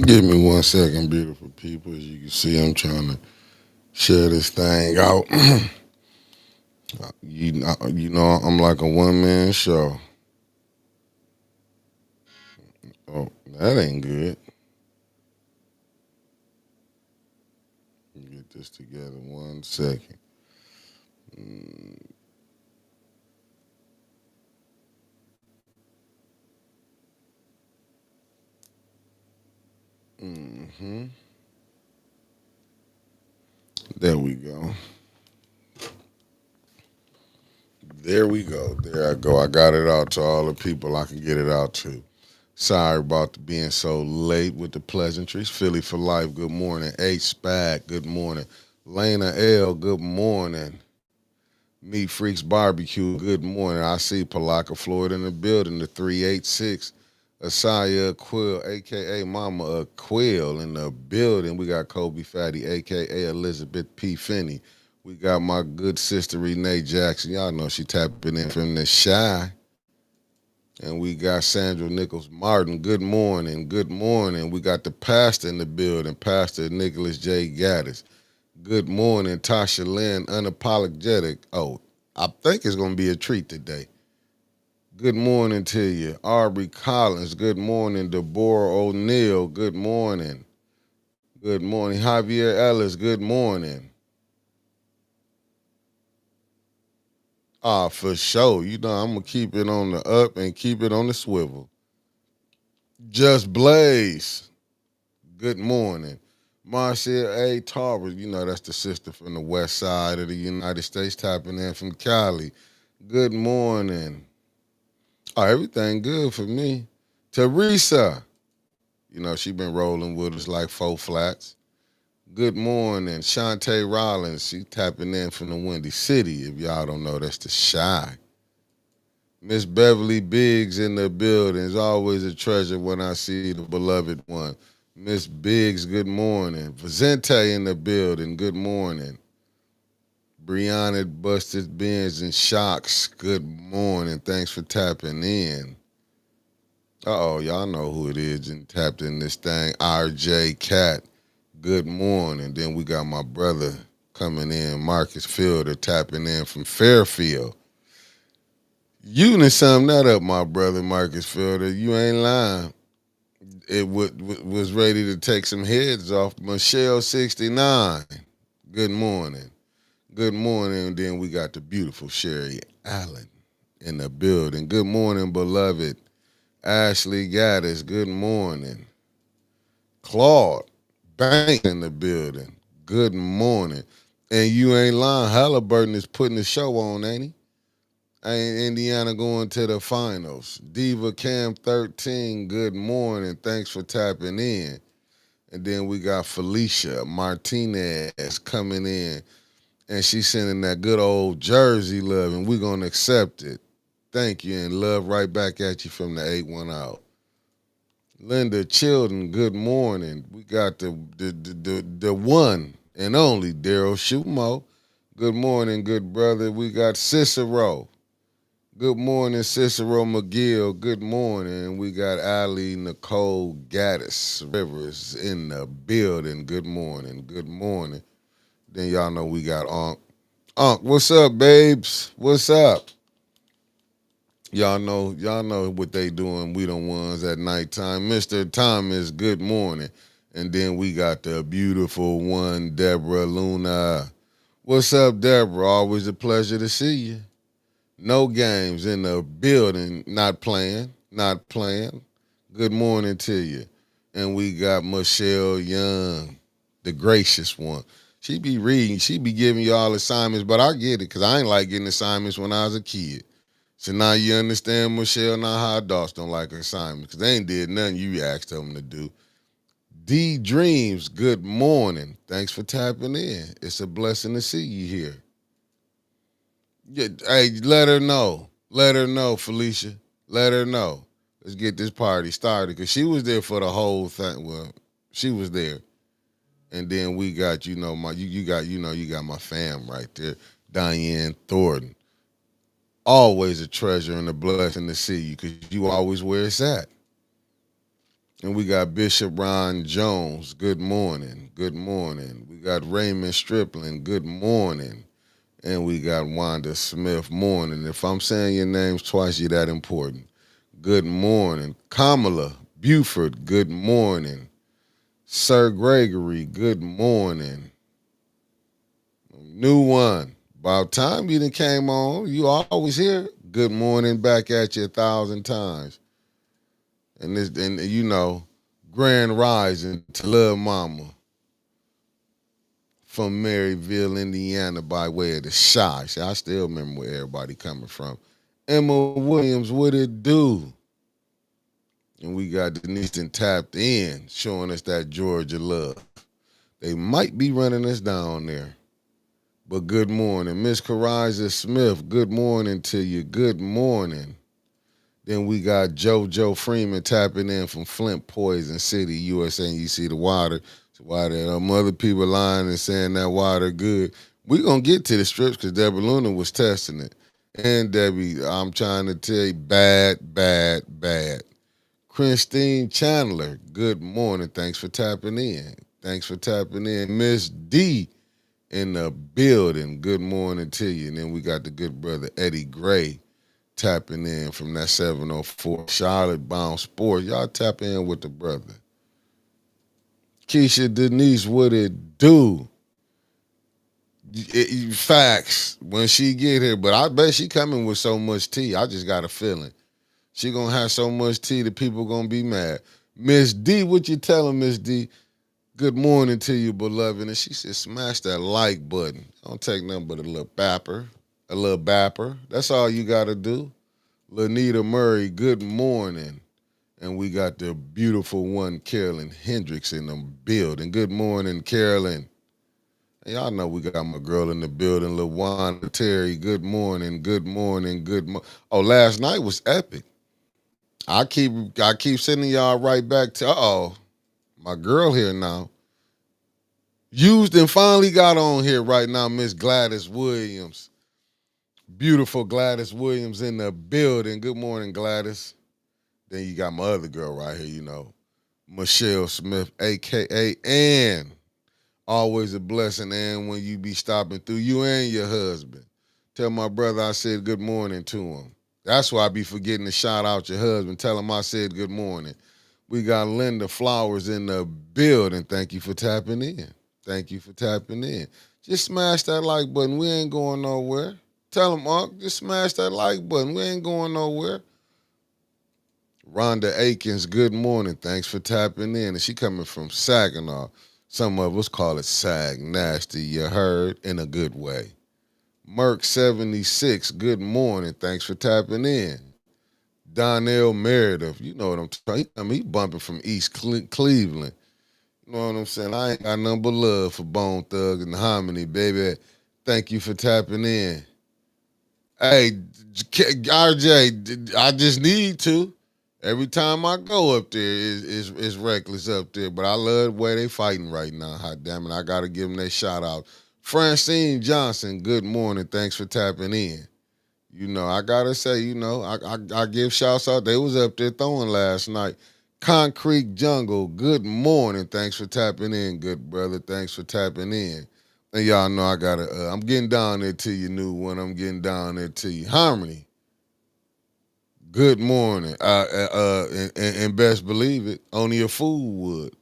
Give me 1 second, beautiful people. As you can see, I'm trying to share this thing out. I'm like a one man show. Oh, that ain't good. Get this together 1 second. Hmm. There we go. There we go. There I go. I got it out to all the people I can get it out to. Sorry about being so late with the pleasantries. Philly for life. Good morning. H Spag. Good morning. Lena L. Good morning. Meat Freaks Barbecue. Good morning. I see Palaka Floyd in the building. The 386. Asaya Quill, aka Mama Quill, in the building. We got Kobe Fatty, aka Elizabeth P. Finney. We got my good sister Renee Jackson. Y'all know she tapping in from the shy. And we got Sandra Nichols Martin. Good morning. Good morning. We got the pastor in the building, Pastor Nicholas J. Gaddis. Good morning, Tasha Lynn, unapologetic. Oh, I think it's going to be a treat today. Good morning to you. Aubrey Collins, good morning. Deborah O'Neill, good morning. Good morning. Javier Ellis, good morning. For sure. I'm going to keep it on the up and keep it on the swivel. Just Blaze, good morning. Marcia A. Tarver, that's the sister from the west side of the United States, tapping in from Cali. Good morning. Oh, everything good for me. Teresa, she been rolling with us like four flats. Good morning. Shantae Rollins, she tapping in from the Windy City. If y'all don't know, that's the Shy. Miss Beverly Biggs in the building. It's always a treasure when I see the beloved one. Miss Biggs, good morning. Vicente in the building, good morning. Brianna Busted Bins and Shocks, good morning. Thanks for tapping in. Y'all know who it is and tapped in this thing. RJ Cat, good morning. Then we got my brother coming in, Marcus Fielder, tapping in from Fairfield. You done summed that up, my brother, Marcus Fielder. You ain't lying. It was ready to take some heads off. Michelle 69, good morning. Good morning. And then we got the beautiful Sherry Allen in the building. Good morning, beloved. Ashley Gaddis, good morning. Claude Banks in the building. Good morning. And you ain't lying. Halliburton is putting the show on, ain't he? Ain't Indiana going to the finals? Diva Cam 13, good morning. Thanks for tapping in. And then we got Felicia Martinez coming in. And she's sending that good old Jersey love, and we're going to accept it. Thank you, and love right back at you from the 8-1 out. Linda Chilton, good morning. We got the one and only Daryl Schumo. Good morning, good brother. We got Cicero. Good morning, Cicero McGill. Good morning. We got Ali Nicole Gaddis Rivers in the building. Good morning. Good morning. Then y'all know we got Unc. Unc, what's up, babes? What's up? Y'all know what they doing. We the ones at nighttime. Mr. Thomas, good morning. And then we got the beautiful one, Deborah Luna. What's up, Deborah? Always a pleasure to see you. No games in the building. Not playing. Not playing. Good morning to you. And we got Michelle Young, the gracious one. She be reading. She be giving y'all assignments, but I get it because I ain't like getting assignments when I was a kid. So now you understand, Michelle, now how adults don't like assignments because they ain't did nothing you asked them to do. D Dreams, good morning. Thanks for tapping in. It's a blessing to see you here. Yeah, hey, let her know. Let her know, Felicia. Let her know. Let's get this party started because she was there for the whole thing. Well, she was there. And then we got, you got my fam right there, Diane Thornton. Always a treasure and a blessing to see you because you always where it's at. And we got Bishop Ron Jones. Good morning. Good morning. We got Raymond Stripling. Good morning. And we got Wanda Smith. Morning. If I'm saying your names twice, you're that important. Good morning. Kamala Buford. Good morning. Sir Gregory. Good morning. New one. About time you done came on. You always here. Good morning back at you 1,000 times. And you know, grand rising to Lil Mama from Maryville, Indiana, by way of the Shy. See, I still remember where everybody coming from. Emma Williams, what it do? And we got Denise tapped in, showing us that Georgia love. They might be running us down there. But good morning. Miss Kariza Smith, good morning to you. Good morning. Then we got JoJo Freeman tapping in from Flint, Poison City, USA. And you see the water. Why other people lying and saying that water good. We gonna get to the strips because Deborah Luna was testing it. And Debbie, I'm trying to tell you, bad, bad, bad. Christine Chandler, good morning. Thanks for tapping in. Thanks for tapping in. Miss D in the building. Good morning to you. And then we got the good brother Eddie Gray tapping in from that 704 Charlotte Bound Sports. Y'all tap in with the brother. Keisha Denise, what it do? Facts when she get here, but I bet she coming with so much tea. I just got a feeling she gonna have so much tea that people gonna be mad. Miss D, what you telling Miss D? Good morning to you, beloved. And she said, smash that like button. Don't take nothing but a little bapper. A little bapper. That's all you gotta do. Lanita Murray, good morning. And we got the beautiful one, Carolyn Hendricks, in the building. Good morning, Carolyn. And y'all know we got my girl in the building, LaWanda Terry. Good morning, good morning, good morning. Oh, last night was epic. I keep sending y'all right back to my girl here now. Used and finally got on here right now, Miss Gladys Williams. Beautiful Gladys Williams in the building. Good morning, Gladys. Then you got my other girl right here, you know, Michelle Smith, a.k.a. Ann. Always a blessing, Ann, when you be stopping through, you and your husband. Tell my brother I said good morning to him. That's why I be forgetting to shout out your husband. Tell him I said good morning. We got Linda Flowers in the building. Thank you for tapping in. Thank you for tapping in. Just smash that like button. We ain't going nowhere. Tell him, Unc, just smash that like button. We ain't going nowhere. Rhonda Akins, good morning. Thanks for tapping in. And she coming from Saginaw. Some of us call it Sag Nasty. You heard? In a good way. Merck 76, good morning. Thanks for tapping in. Donnell Meredith, you know what I'm talking about. He bumping from East Cleveland. You know what I'm saying? I ain't got nothing but love for Bone Thug and Harmony, baby. Thank you for tapping in. Hey, RJ, I just need to. Every time I go up there, it's reckless up there. But I love the way they fighting right now. Hot damn it, I got to give them their shout out. Francine Johnson, good morning. Thanks for tapping in. You know, I got to say, you know, I give shouts out. They was up there throwing last night. Concrete Jungle, good morning. Thanks for tapping in, good brother. Thanks for tapping in. And y'all know I got to, I'm getting down there to you, new one. I'm getting down there to you. Harmony. Good morning. And best believe it, only a fool would.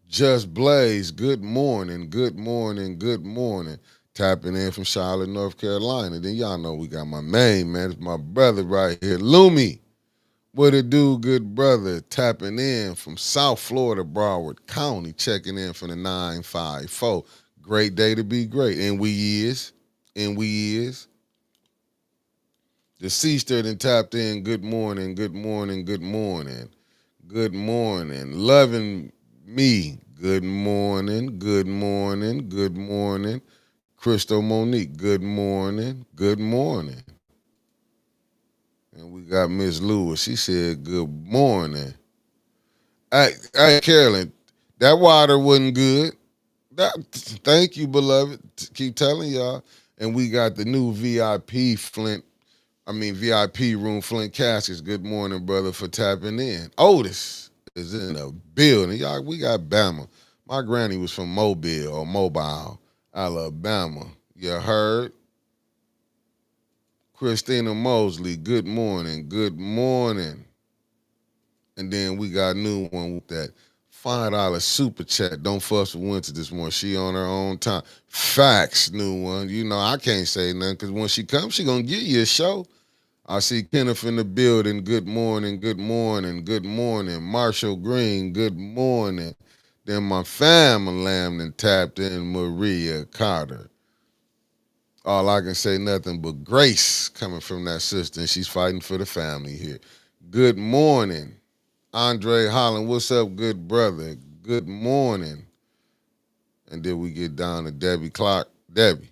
Just Blaze, good morning, good morning, good morning. Tapping in from Charlotte, North Carolina. Then y'all know we got my main man. It's my brother right here, Lumi. What it do, good brother? Tapping in from South Florida, Broward County, checking in from the 954. Great day to be great. And we is. And we is. The Seaster and tapped in. Good morning, good morning, good morning. Good morning. Loving me. Good morning, good morning, good morning. Crystal Monique, good morning, good morning. And we got Miss Lewis. She said, good morning. Hey, Carolyn, that water wasn't good. Thank you, beloved. Keep telling y'all. And we got the new VIP room, Flint Caskets. Good morning, brother, for tapping in. Otis is in the building. Y'all, we got Bama. My granny was from Mobile or Mobile, Alabama. You heard? Christina Mosley, good morning. Good morning. And then we got a new one with that $5 super chat. Don't fuss with Winter this morning. She on her own time. Facts, new one. You know, I can't say nothing because when she comes, she going to give you a show. I see Kenneth in the building. Good morning, good morning, good morning. Marshall Green, good morning. Then my family lamb and tapped in Maria Carter. All I can say nothing but grace coming from that sister, and she's fighting for the family here. Good morning. Andre Holland, what's up, good brother? Good morning. And then we get down to Debbie Clark. Debbie,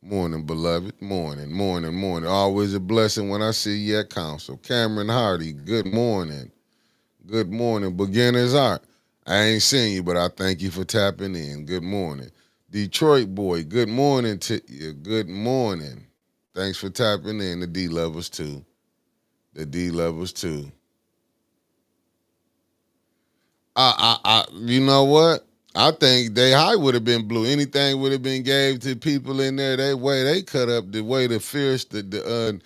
morning, beloved. Morning, morning, morning. Always a blessing when I see you at council. Cameron Hardy, good morning. Good morning. Beginner's Art. I ain't seen you, but I thank you for tapping in. Good morning. Detroit boy, good morning to you. Good morning. Thanks for tapping in. The D levels too. The D levels too. You know what? I think they high would have been blue. Anything would have been gave to people in there. They way they cut up the way the fierce the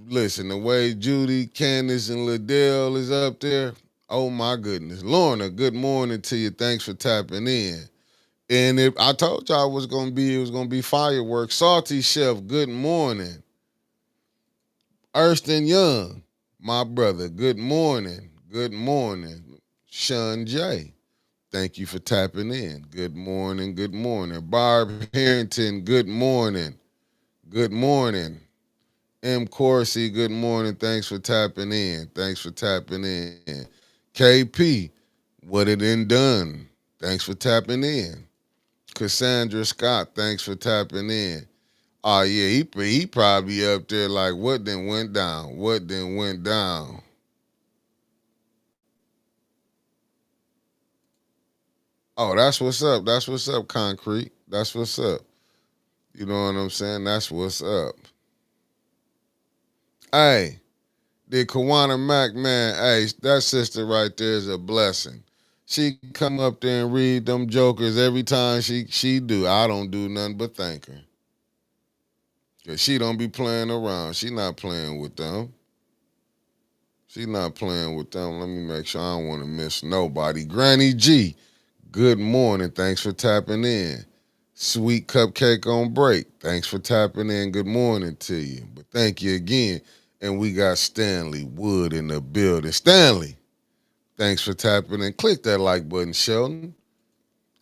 listen the way Judy, Candace, and Liddell is up there. Oh my goodness, Lorna. Good morning to you. Thanks for tapping in. And if I told y'all it was gonna be fireworks. Salty Chef. Good morning. Erston Young, my brother. Good morning. Good morning. Sean J. Thank you for tapping in. Good morning. Good morning. Barb Harrington. Good morning. Good morning. M. Corsi. Good morning. Thanks for tapping in. Thanks for tapping in. KP. What it done done. Thanks for tapping in. Cassandra Scott. Thanks for tapping in. Oh yeah, he probably up there like what then went down? What then went down? Oh, that's what's up. That's what's up, Concrete. That's what's up. You know what I'm saying? That's what's up. Hey, the Kawana Mac, man, hey, that sister right there is a blessing. She come up there and read them jokers every time she do. I don't do nothing but thank her. Cause she don't be playing around. She not playing with them. She not playing with them. Let me make sure I don't want to miss nobody. Granny G, good morning. Thanks for tapping in. Sweet Cupcake on break. Thanks for tapping in. Good morning to you. But thank you again. And we got Stanley Wood in the building. Stanley, thanks for tapping in. Click that like button, Sheldon.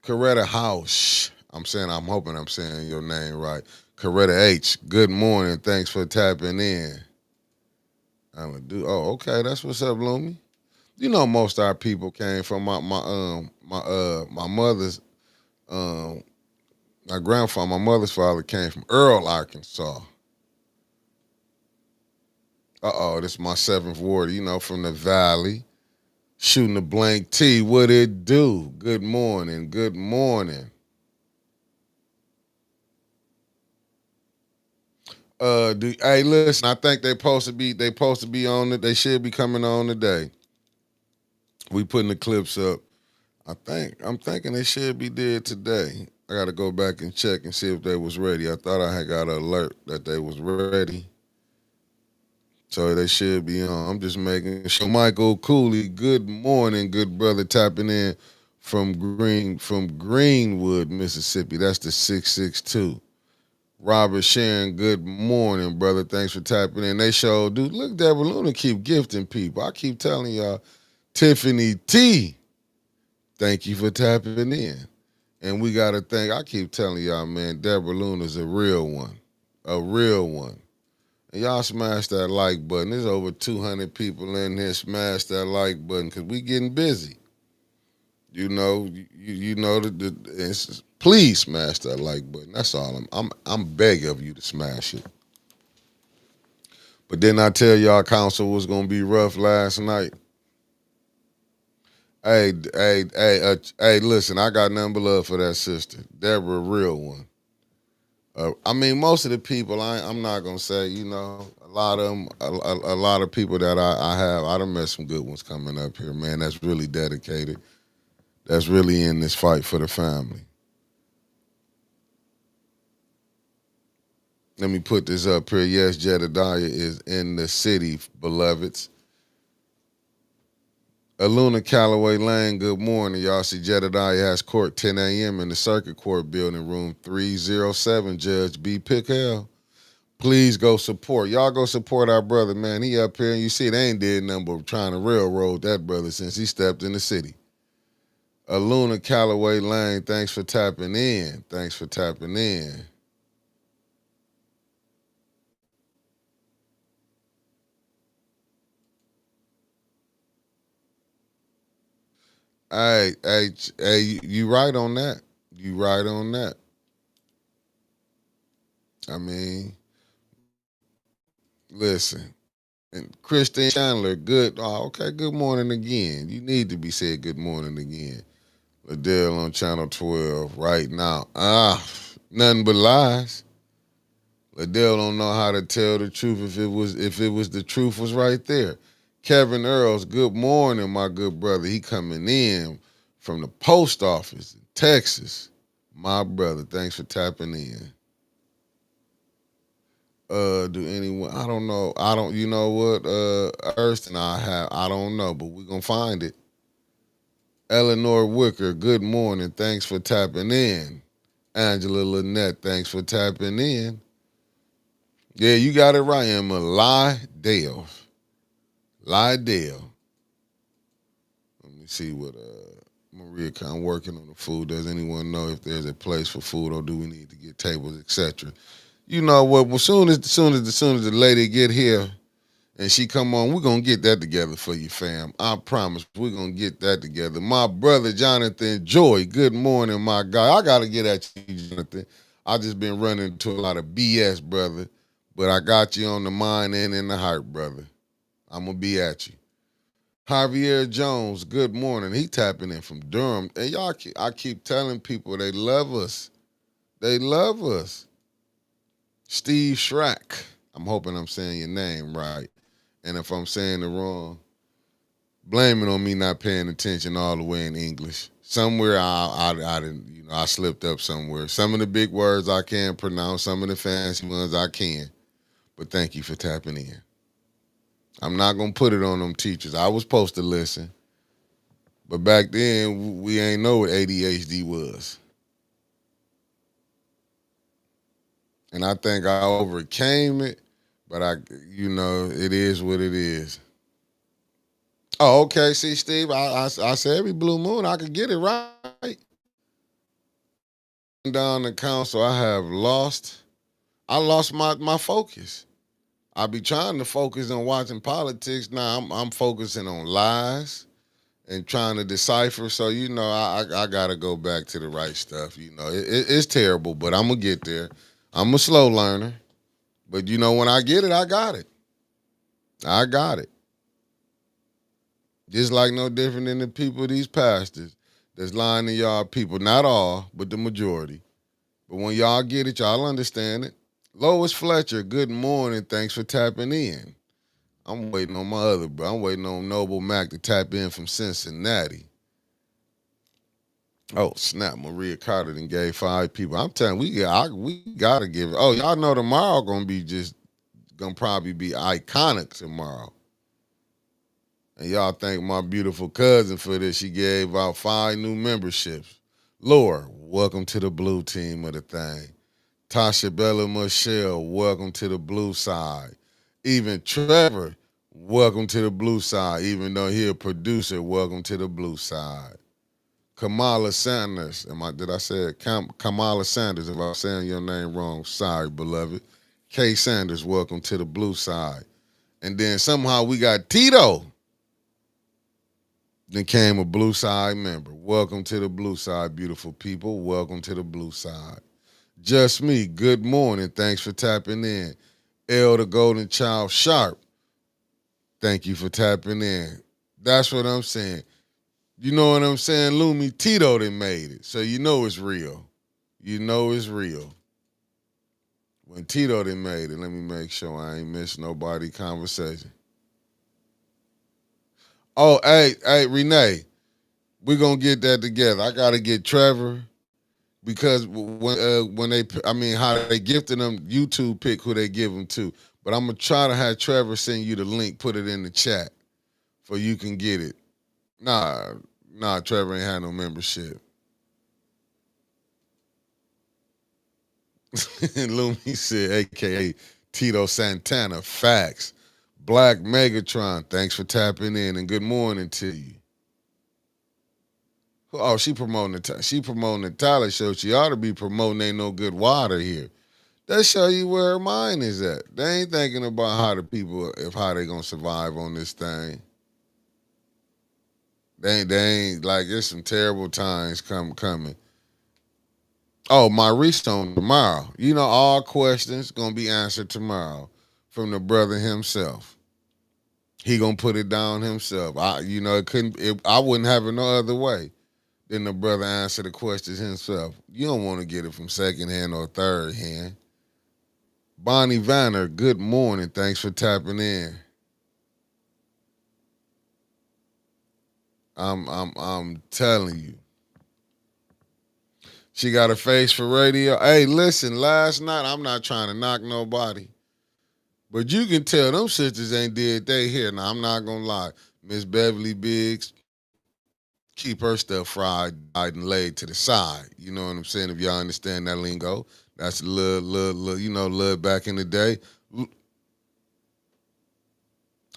Coretta House. I'm hoping I'm saying your name right. Coretta H. Good morning. Thanks for tapping in. I'm gonna do. Oh, okay. That's what's up, Loomy. You know, most of our people came from my mother's my grandfather. My mother's father came from Earl, Arkansas. This is my seventh ward. You know, from the valley. Shooting a blank T. What it do? Good morning. Good morning. Hey, listen. I think they supposed to be on it. They should be coming on today. We putting the clips up. I'm thinking they should be dead today. I got to go back and check and see if they was ready. I thought I had got an alert that they was ready, so they should be on. I'm just making sure. Michael Cooley, good morning, good brother, tapping in from Greenwood, Mississippi. That's the 662. Robert Sharon, good morning, brother. Thanks for tapping in. They show, dude. Look, Deborah Luna keep gifting people. I keep telling y'all, Tiffany T. Thank you for tapping in. And we got to think, I keep telling y'all, man, Deborah Luna's a real one. A real one. And y'all smash that like button. There's over 200 people in here. Smash that like button because we getting busy. You know, you know please smash that like button. That's all. I'm begging of you to smash it. But then I tell y'all council was gonna be rough last night. Hey, listen, I got nothing but love for that sister. Deborah, a real one. I mean, most of the people, I'm not gonna say, you know, a lot of them, a lot of people that I have, I done met some good ones coming up here, man. That's really dedicated. That's really in this fight for the family. Let me put this up here. Yes, Jedediah is in the city, beloveds. Aluna Callaway Lane, good morning. Y'all see Jedediah has court 10 a.m. in the Circuit Court building, room 307, Judge B. Pickell. Please go support. Y'all go support our brother, man. He up here, and you see they ain't did nothing but trying to railroad that brother since he stepped in the city. Aluna Callaway Lane, thanks for tapping in. Thanks for tapping in. Hey, you right on that. You right on that. I mean, listen. And Christine Chandler, good. Oh, okay, good morning again. You need to be said good morning again. Liddell on Channel 12 right now. Nothing but lies. Liddell don't know how to tell the truth if it was the truth was right there. Kevin Earls, good morning, my good brother. He coming in from the post office in Texas. My brother, thanks for tapping in. Do anyone? I don't know. I don't. You know what? Erst and I have. I don't know, but we're gonna find it. Eleanor Wicker, good morning. Thanks for tapping in. Angela Lynette, thanks for tapping in. Yeah, you got it right, Emma. Lydale. Lydale. Let me see what Maria kind of working on the food. Does anyone know if there's a place for food or do we need to get tables, etc.? You know what? Well, soon as the lady get here and she come on, we're gonna get that together for you, fam. I promise we're gonna get that together. My brother Jonathan Joy, good morning, my guy. I gotta get at you, Jonathan. I just been running into a lot of BS, brother. But I got you on the mind and in the heart, brother. I'm gonna be at you. Javier Jones, good morning. He tapping in from Durham. And y'all, I keep telling people they love us. They love us. Steve Schrack. I'm hoping I'm saying your name right. And if I'm saying it wrong, blame it on me not paying attention all the way in English. Somewhere I didn't, I slipped up somewhere. Some of the big words I can't pronounce, some of the fancy ones I can. But thank you for tapping in. I'm not gonna put it on them teachers. I was supposed to listen, but back then we ain't know what ADHD was, and I think I overcame it. But it is what it is. Oh, okay. See, Steve, I said every blue moon I could get it right. Down the council, I have lost. I lost my focus. I be trying to focus on watching politics. Now I'm focusing on lies and trying to decipher. So I gotta go back to the right stuff. It's terrible, but I'm gonna get there. I'm a slow learner, but when I get it, I got it. I got it. Just like no different than the people, these pastors that's lying to y'all people. Not all, but the majority. But when y'all get it, y'all understand it. Lois Fletcher, good morning. Thanks for tapping in. I'm waiting on my other bro. I'm waiting on Noble Mac to tap in from Cincinnati. Oh snap! Maria Carter then gave 5 people. I'm telling you, we gotta give it. Oh, y'all know tomorrow gonna probably be iconic tomorrow. And y'all thank my beautiful cousin for this. She gave out 5 new memberships. Laura, welcome to the blue team of the thing. Tasha Bella Michelle, welcome to the blue side. Even Trevor, welcome to the blue side. Even though he a producer, welcome to the blue side. Kamala Sanders. Did I say it? Kamala Sanders, if I'm saying your name wrong, sorry, beloved. Kay Sanders, welcome to the blue side. And then somehow we got Tito. Then came a blue side member. Welcome to the blue side, beautiful people. Welcome to the blue side. Just me, good morning. Thanks for tapping in. L the Golden Child Sharp. Thank you for tapping in. That's what I'm saying. You know what I'm saying? Lumi Tito they made it. So you know it's real. You know it's real. When Tito done made it, let me make sure I ain't miss nobody conversation. Oh, hey, Renee, we gonna get that together. I gotta get Trevor because when they, I mean, how they gifted them, YouTube pick who they give them to. But I'm gonna try to have Trevor send you the link, put it in the chat, for you can get it. Nah, Trevor ain't had no membership. Lumi said, AKA Tito Santana. Facts. Black Megatron. Thanks for tapping in and good morning to you. Oh, she promoting the Tyler show. She ought to be promoting Ain't No Good Water here. That show you where her mind is at. They ain't thinking about how the people, if how they gonna survive on this thing. They ain't like there's some terrible times coming. Oh, my on tomorrow. You know, all questions gonna be answered tomorrow from the brother himself. He gonna put it down himself. I wouldn't have it no other way than the brother answer the questions himself. You don't want to get it from second hand or third hand. Bonnie Vanner, good morning. Thanks for tapping in. I'm telling you. She got a face for radio. Hey, listen, last night, I'm not trying to knock nobody, but you can tell them sisters ain't did they here. Now, I'm not going to lie. Miss Beverly Biggs, keep her stuff fried and laid to the side. You know what I'm saying? If y'all understand that lingo, that's a little back in the day.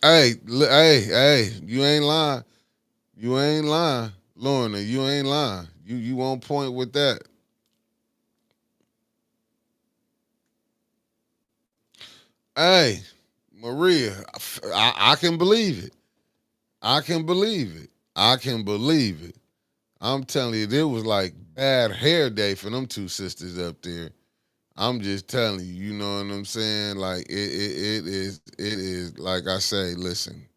Hey, you ain't lying. You ain't lying. Lorna, you ain't lying. You on point with that. Hey, Maria, I can believe it. I can believe it. I can believe it. I'm telling you, there was like bad hair day for them two sisters up there. I'm just telling you, you know what I'm saying? Like it is like I say, listen.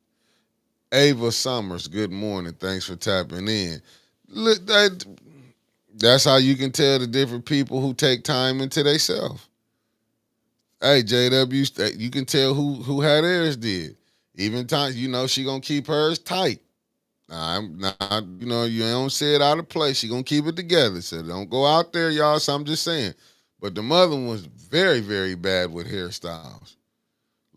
Ava Summers, good morning. Thanks for tapping in. Look, that's how you can tell the different people who take time into themselves. Hey, JW, you can tell who had theirs did. Even times, she gonna keep hers tight. I'm not, you don't say it out of place. She gonna keep it together. So don't go out there, y'all. So I'm just saying. But the mother was very, very bad with hairstyles.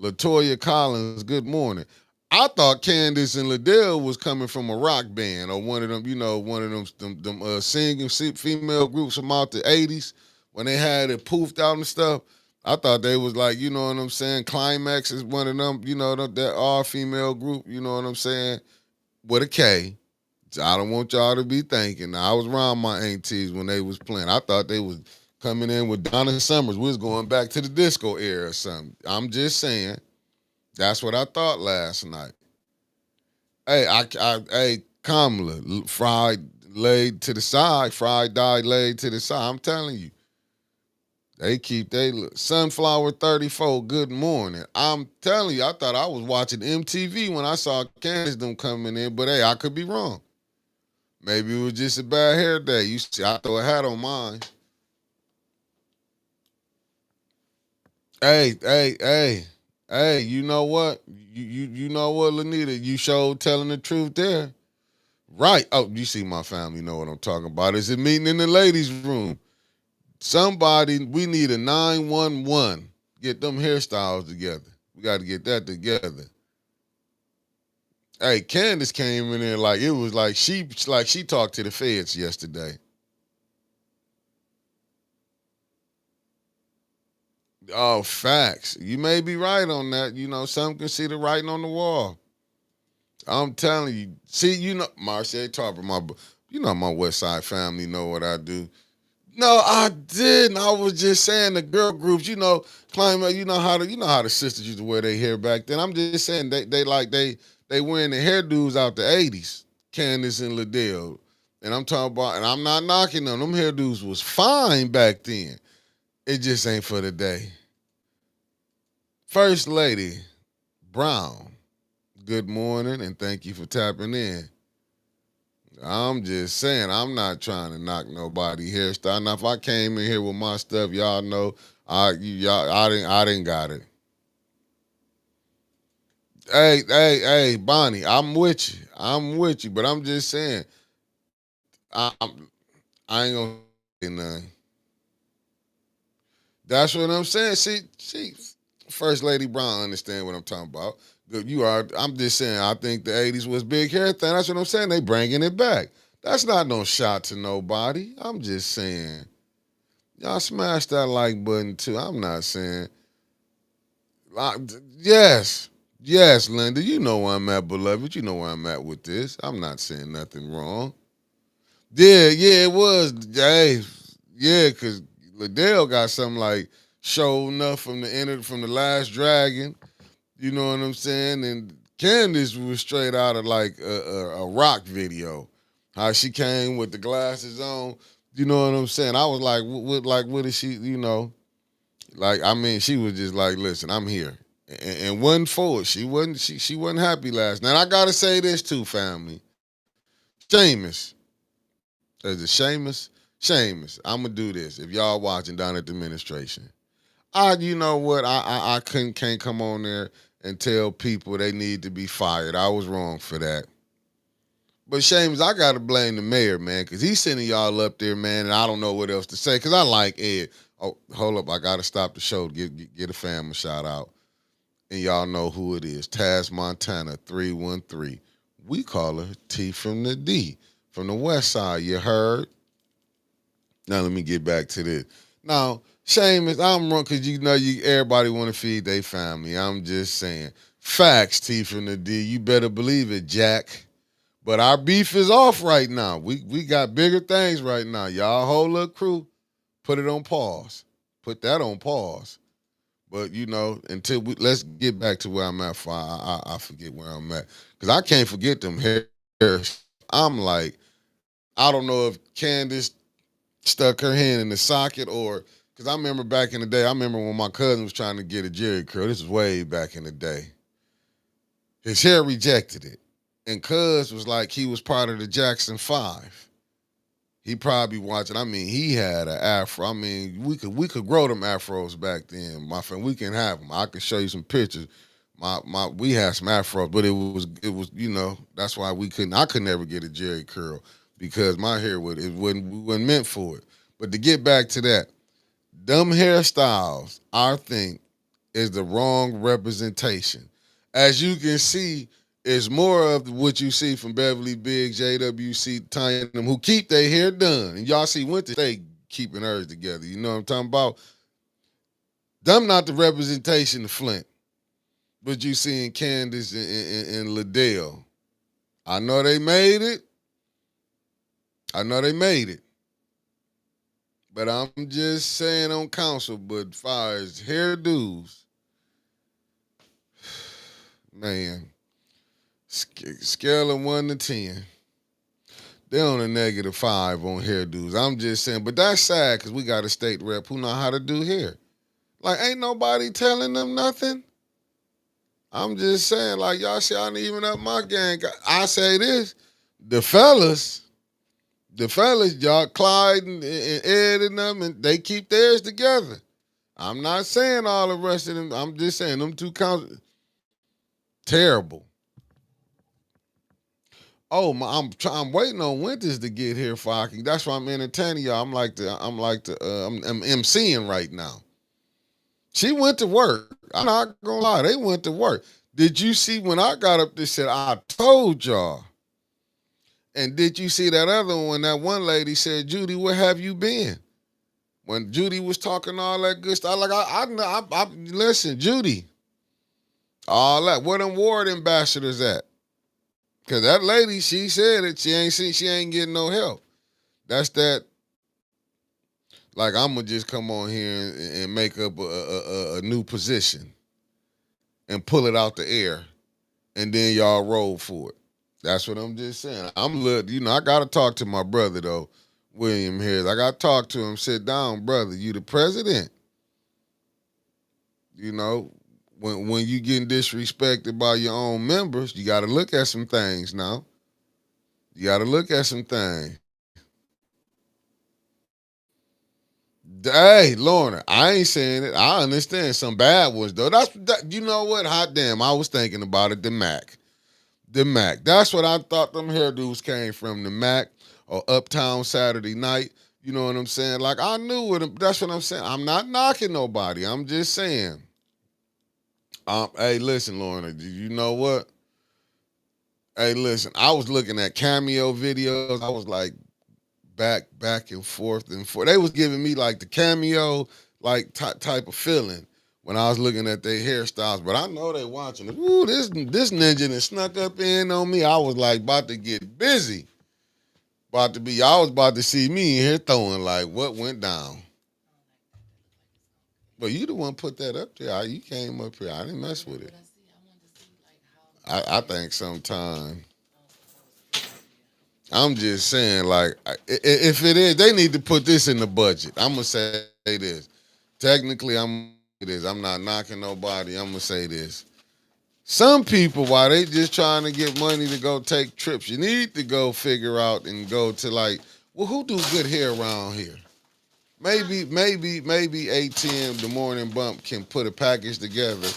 Latoya Collins, good morning. I thought Candace and Liddell was coming from a rock band or one of them, one of them singing female groups from out the 80s when they had it poofed out and stuff. I thought they was like, you know what I'm saying? Climax is one of them, that all female group, you know what I'm saying? With a K. I don't want y'all to be thinking. I was around my aunties when they was playing. I thought they was coming in with Donna Summers. We was going back to the disco era or something. I'm just saying. That's what I thought last night. Hey, Kamala, fried laid to the side, fried died laid to the side. I'm telling you, they keep they look. Sunflower 34. Good morning. I'm telling you, I thought I was watching MTV when I saw Candace them coming in, but hey, I could be wrong. Maybe it was just a bad hair day. You see, I throw a hat on mine. Hey, you know what? You know what, Lanita? You showed telling the truth there. Right. Oh, you see my family know what I'm talking about. It's a meeting in the ladies' room. Somebody, we need a 911. Get them hairstyles together. We got to get that together. Hey, Candace came in there like it was like she talked to the feds yesterday. Oh, facts. You may be right on that. Some can see the writing on the wall. I'm telling you. See, Marcia Tarver, my West Side family know what I do. No, I didn't. I was just saying the girl groups, climb. You know how the sisters used to wear their hair back then. I'm just saying they wearing the hairdos out the '80s. Candace and Liddell, and I'm talking about, and I'm not knocking them. Them hairdos was fine back then. It just ain't for the day. First Lady Brown, good morning, and thank you for tapping in. I'm just saying, I'm not trying to knock nobody hairstyle. Now, if I came in here with my stuff, y'all know, I didn't got it. Hey, Bonnie, I'm with you. I'm with you, but I'm just saying, I'm, I ain't gonna say nothing. That's what I'm saying. See, First Lady Brown understand what I'm talking about. Good, you are. I'm just saying. I think the '80s was big hair thing. That's what I'm saying. They bringing it back. That's not no shot to nobody. I'm just saying. Y'all smash that like button too. I'm not saying. I- yes, yes, Linda. You know where I'm at, beloved. You know where I'm at with this. I'm not saying nothing wrong. Yeah, it was. Hey, yeah, because Liddell got something like show enough from from the Last Dragon. You know what I'm saying? And Candace was straight out of like a rock video. How she came with the glasses on. You know what I'm saying? I was like, what is she? You know, like I mean, she was just like, listen, I'm here, and wasn't for it. She wasn't happy last night. I gotta say this too, family. Seamus, is it Seamus? Seamus, I'm gonna do this. If y'all watching down at the administration, you know what? I couldn't can't come on there and tell people they need to be fired. I was wrong for that. But Seamus, I gotta blame the mayor, man, because he's sending y'all up there, man, and I don't know what else to say. Cause I like Ed. Oh, hold up, I gotta stop the show to get a family shout out. And y'all know who it is. Taz Montana 313. We call her T from the D. From the west side, you heard? Now let me get back to this. Now, Seamus, I'm wrong because you know you everybody want to feed their family. I'm just saying. Facts, T from the D. You better believe it, Jack. But our beef is off right now. We got bigger things right now. Y'all whole little crew, put it on pause. Put that on pause. But you know, until we let's get back to where I'm at. For I forget where I'm at because I can't forget them hair. I'm like, I don't know if Candace stuck her hand in the socket or because I remember back in the day. I remember when my cousin was trying to get a Jerry curl. This was way back in the day. His hair rejected it, and Cuz was like he was part of the Jackson Five. He probably watching. I mean, he had an afro. I mean, we could grow them afros back then, my friend. We can have them. I can show you some pictures. My we had some afros, but it was that's why we couldn't. I could never get a Jerry curl because my hair wasn't meant for it. But to get back to that, dumb hairstyles, I think, is the wrong representation. As you can see, it's more of what you see from Beverly Biggs, JWC, Tanya, and them who keep their hair done. And y'all see Winter State keeping hers together. You know what I'm talking about? Them not the representation of Flint, but you seeing Candace and Liddell. I know they made it. I know they made it. But I'm just saying on council, but far as hairdos, man, scale of 1 to 10. They're on a -5 on hairdos. I'm just saying, but that's sad because we got a state rep who know how to do hair. Like, ain't nobody telling them nothing. I'm just saying, like, y'all see, I ain't even up my gang. I say this, the fellas, y'all, Clyde and Ed and them, and they keep theirs together. I'm not saying all the rest of them. I'm just saying them two counts terrible. Oh, I'm waiting on Winters to get here for I can. That's why I'm entertaining y'all. I'm emceeing right now. She went to work. I'm not gonna lie, they went to work. Did you see when I got up there said I told y'all? And did you see that other one? That one lady said, Judy, where have you been? When Judy was talking all that good stuff, like I listen, Judy, all that. Where them ward ambassadors at? Cause that lady, she said it. She ain't getting no help. That's that. Like I'm gonna just come on here and make up a new position and pull it out the air, and then y'all roll for it. That's what I'm just saying. I gotta talk to my brother though, William Harris. I gotta talk to him. Sit down, brother. You the president. You know, when you getting disrespected by your own members, you gotta look at some things now. You got to look at some things. Hey, Lorna, I ain't saying it. I understand some bad ones though. You know what? Hot damn, I was thinking about it. The Mac, the Mac. That's what I thought them hairdos came from. The Mac or Uptown Saturday Night. You know what I'm saying? Like I knew what. That's what I'm saying. I'm not knocking nobody. I'm just saying. Hey, listen, Lorna. You know what? Hey, listen. I was looking at cameo videos. I was like, back and forth and forth. They was giving me like the cameo like type of feeling when I was looking at their hairstyles. But I know they watching it. Ooh, this ninja that snuck up in on me. I was like about to get busy. I was about to see me in here throwing like what went down. But you the one put that up there. You came up here. I didn't mess with it. I think sometime. I'm just saying, like, if it is, they need to put this in the budget. I'm gonna say this. Technically, I'm not knocking nobody. I'm gonna say this. Some people, while they just trying to get money to go take trips, you need to go figure out and go to like, well, who do good hair around here? Maybe ATM, the morning bump can put a package together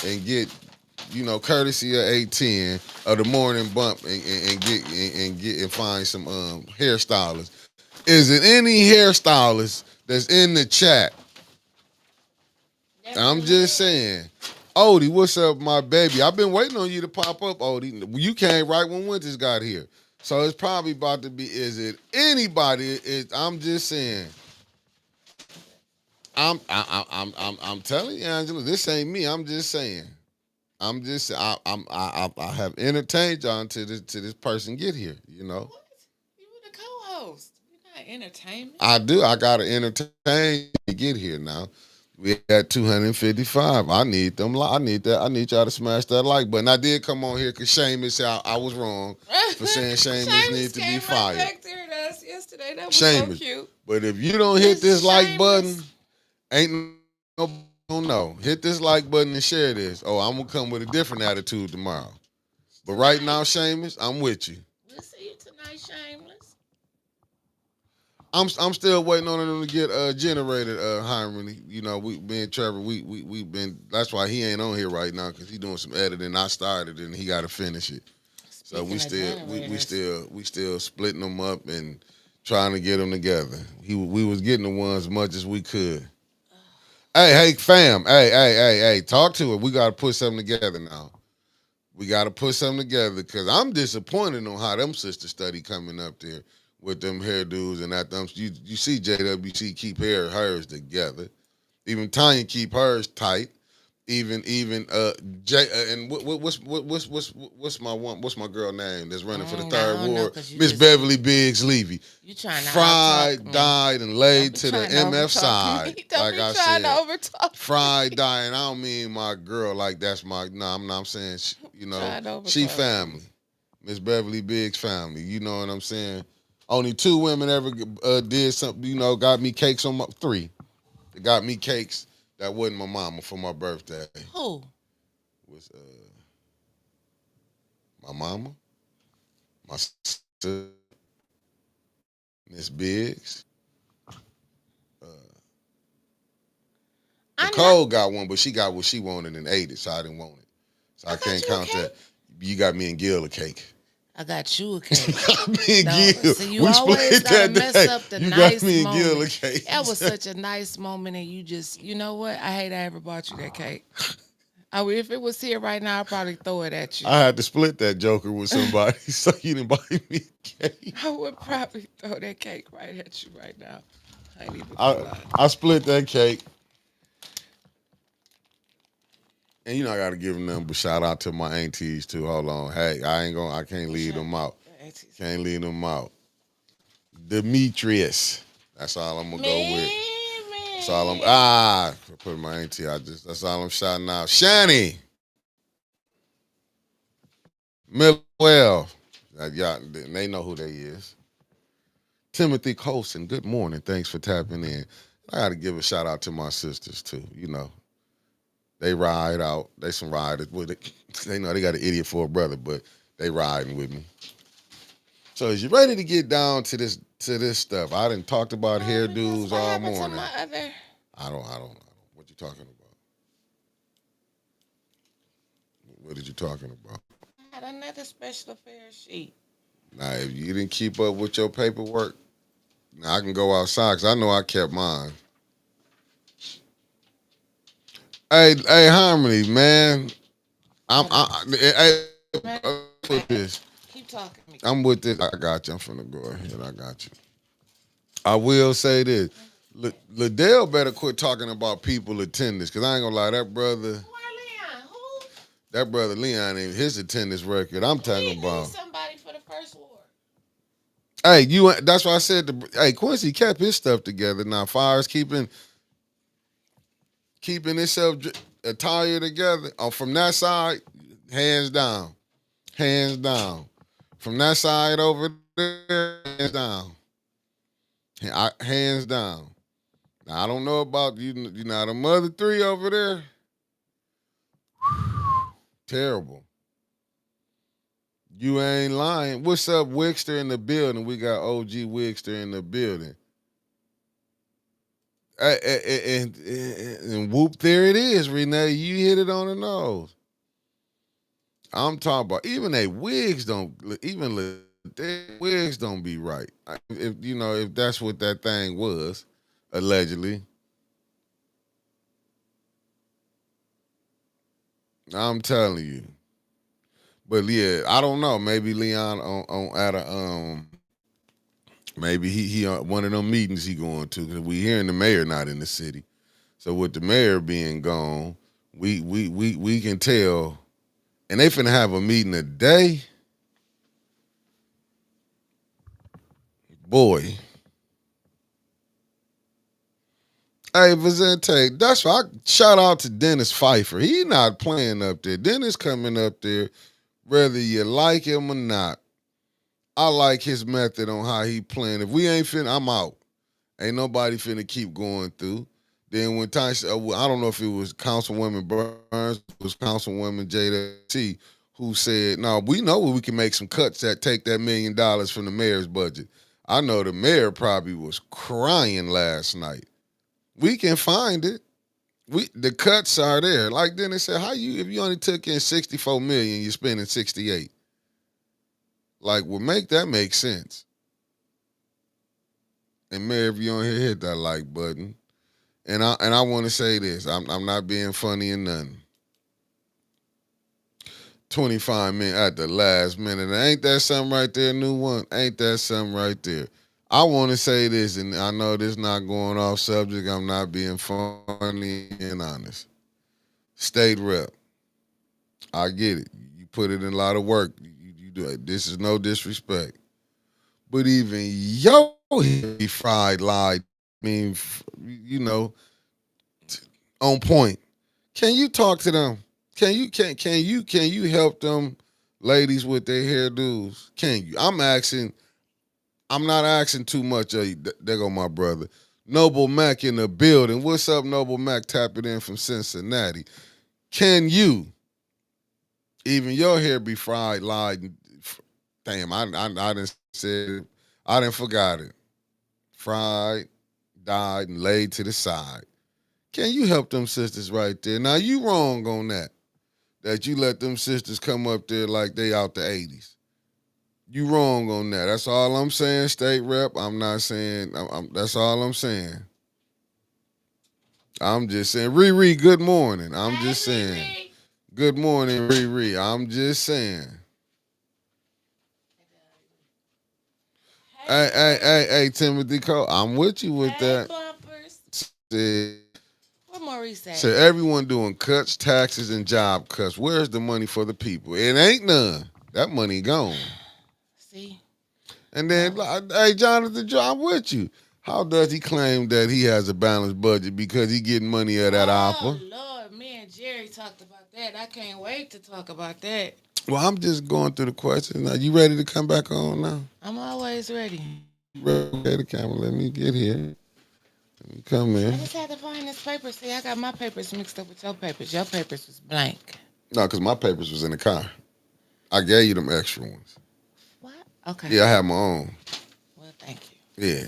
and get, courtesy of A10 of the morning bump and find some hairstylists. Is it any hairstylist that's in the chat? I'm just saying. Odie, what's up, my baby? I've been waiting on you to pop up, Odie. You came right when Winters got here. So it's probably about to be, is it anybody? I'm just saying. I'm telling you, Angela, this ain't me. I'm just saying. I have entertained y'all until this person get here. What? You were the co-host. You're not entertainment. I do. I gotta entertain to get here now. We at 255. I need them. I need that. I need y'all to smash that like button. I did come on here because Seamus said I was wrong for saying Seamus needs to be fired. Back there to us yesterday. That was so cute. But if you don't hit this like button, ain't no don't know. Hit this like button and share this. Oh, I'm gonna come with a different attitude tomorrow. But right now, Seamus, I'm with you. We'll see you tonight, Shameless. I'm still waiting on him to get generated, Hiram. Me and Trevor, we been. That's why he ain't on here right now because he doing some editing. I started and he got to finish it. So we still splitting them up and trying to get them together. We was getting the ones as much as we could. Hey, fam. Hey. Talk to it. We got to put something together now. We got to put something together because I'm disappointed on how them sisters study coming up there with them hairdos and that. You see JWC keep hers together. Even Tanya keep hers tight. Even Jay and what's my girl name that's running for the third ward? Miss Beverly Biggs Levy. You trying to fried, died, and laid to the MF side. Like I said, fried, died, and I don't mean my girl like that's my. No, I'm saying she family. Miss Beverly Biggs family. You know what I'm saying? Only 2 women ever did something. Got me cakes on my 3. They got me cakes. That wasn't my mama for my birthday. Who? Was my mama, my sister, Miss Biggs. Nicole got one, but she got what she wanted and ate it, so I didn't want it. So I can't count that. You got me and Gil a cake. I got you a cake. Me and Gil. So you always gotta mess up the nice moment. You got me and Gil a cake. That was such a nice moment, and you just, you know what? I hate I ever bought you that cake. If it was here right now, I'd probably throw it at you. I had to split that joker with somebody, so you didn't buy me a cake. I would probably throw that cake right at you right now. I split that cake. And I gotta give them nothing but shout out to my aunties too. Hold on. Hey, I can't leave them out. Can't leave them out. Demetrius. That's all I'm gonna go with. That's all I put my auntie. That's all I'm shouting out. Shani. Millwell. Y'all, they know who they is. Timothy Colson. Good morning. Thanks for tapping in. I gotta give a shout out to my sisters too. They ride out. They some riders with it. They know they got an idiot for a brother, but they riding with me. So is you ready to get down to this stuff? I done talked about Because hairdos what all happened to morning. my other? I don't. What you talking about? What are you talking about? I had another special affairs sheet. Now, if you didn't keep up with your paperwork, now I can go outside because I know I kept mine. Hey, Harmony, man. I'm, Hold on. I, I, Matter I'm of with fact, this. keep talking to me. I'm with this. I got you. I'm finna go ahead. I got you. I will say this. Liddell better quit talking about people attendance because I ain't gonna lie, Where Leon? Who? that brother Leon ain't his attendance record. I'm talking He's about. somebody for the first ward. Hey, you. That's why I said. Hey, Quincy kept his stuff together. Now, Fires keeping himself attire together. From that side, hands down, hands down. From that side over there, hands down, hands down. Now, I don't know about you. You know, the other three over there, terrible. You ain't lying. What's up, Wixter in the building? We got OG Wixter in the building. And whoop, there it is, Renee. You hit it on the nose. I'm talking about even their wigs don't even their wigs don't be right. If you know if that's what that thing was, allegedly. I'm telling you. But yeah, I don't know. Maybe Leon on at a maybe he on one of them meetings he going to because we hearing the mayor not in the city. So with the mayor being gone, we can tell, and they finna have a meeting today. Boy, hey Vicente, that's why I shout out to Dennis Pfeiffer. He not playing up there. Dennis coming up there, whether you like him or not. I like his method on how he playing. If we ain't finna, I'm out. Ain't nobody finna keep going through. Then when Tyson, I don't know if it was Councilwoman Burns, it was Councilwoman Jada T, who said, "No, we know we can make some cuts that take that $1 million from the mayor's budget." I know the mayor probably was crying last night. We can find it. The cuts are there. Like then they said, how you if you only took in 64 million, you're spending 68. Like, well, make that make sense. And Mayor, if you don't hit that like button. And I want to say this. I'm not being funny or nothing. 25 minutes at the last minute. Ain't that something right there, new one? Ain't that something right there? I want to say this, and I know this not going off subject. I'm not being funny and honest. State rep. I get it. You put it in a lot of work. You do it. This is no disrespect. But even yo he fried lied. I mean, you know, on point. Can you talk to them? Can you help them ladies with their hairdos? Can you? I'm asking. I'm not asking too much of you. There go my brother. Noble Mac in the building. What's up, Noble Mac? Tapping in from Cincinnati. Can you? Even your hair be fried, lied. Damn, I didn't say it. I didn't forgot it. Fried, dyed, and laid to the side. Can you help them sisters right there? Now you wrong on that. That you let them sisters come up there like they out the 80s. You wrong on that. That's all I'm saying, state rep. I'm not saying, that's all I'm saying. I'm just saying, Riri, good morning. I'm Hey, just saying, Riri. good morning, Riri. I'm just saying. Hey, Maurice. Hey, Timothy Cole, I'm with you with Hey, that. bumpers. Said, Where Maurice at? said everyone doing cuts, taxes, and job cuts. Where's the money for the people? It ain't none. That money gone. See? And then, No. hey, Jonathan, I'm with you. How does he claim that he has a balanced budget because he getting money out of that Oh, opera? Lord. Me and Jerry talked about that. I can't wait to talk about that. Well, I'm just going through the questions. Are you ready to come back on now? I'm always ready. Okay, the camera. Let me get here. Let me come I in. just had to find this paper. See, I got my papers mixed up with your papers. Your papers was blank. No, because my papers was in the car. I gave you them extra ones. What? Okay. Yeah, I have my own. Well, thank you. Yeah,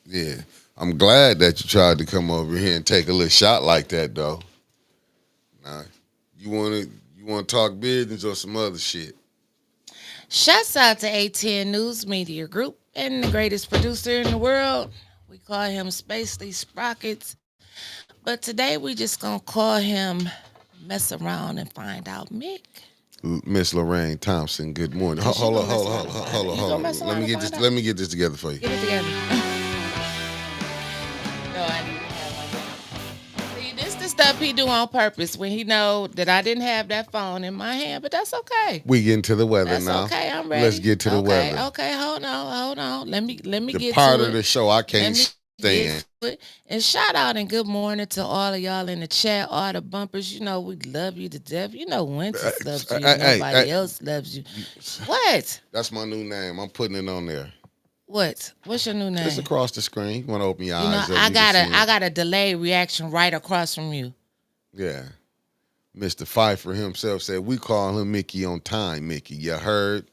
yeah. I'm glad that you tried to come over here and take a little shot like that, though. Nah, you wanna talk business or some other shit? Shouts out to A10 News Media Group and the greatest producer in the world. We call him Spacely Sprockets. But today we just gonna call him Mess Around and Find Out Mick. Miss Lorraine Thompson. Good morning. Cause you Hold on, gonna mess hold on, around hold on, and find hold out. on, You hold gonna on. mess Let around me and get find this. out. Let me get this together for you. Get it together. No, I didn't have my phone. See, this the stuff he do on purpose when he know that I didn't have that phone in my hand, but that's okay. We get into the weather That's now. okay. I'm ready. Let's get to the okay, weather. Okay, hold on. Let me The get part to of it. the show I Let can't me stand. get to it. And shout out and good morning to all of y'all in the chat, all the bumpers. You know we love you to death. You know Winters loves you. Nobody else loves you. What? That's my new name. I'm putting it on there. What? What's your new name? It's across the screen. You want to open your You know, eyes up? I got a delayed reaction right across from you. Yeah. Mr. Pfeiffer himself said, we call him Mickey on time, Mickey. You heard?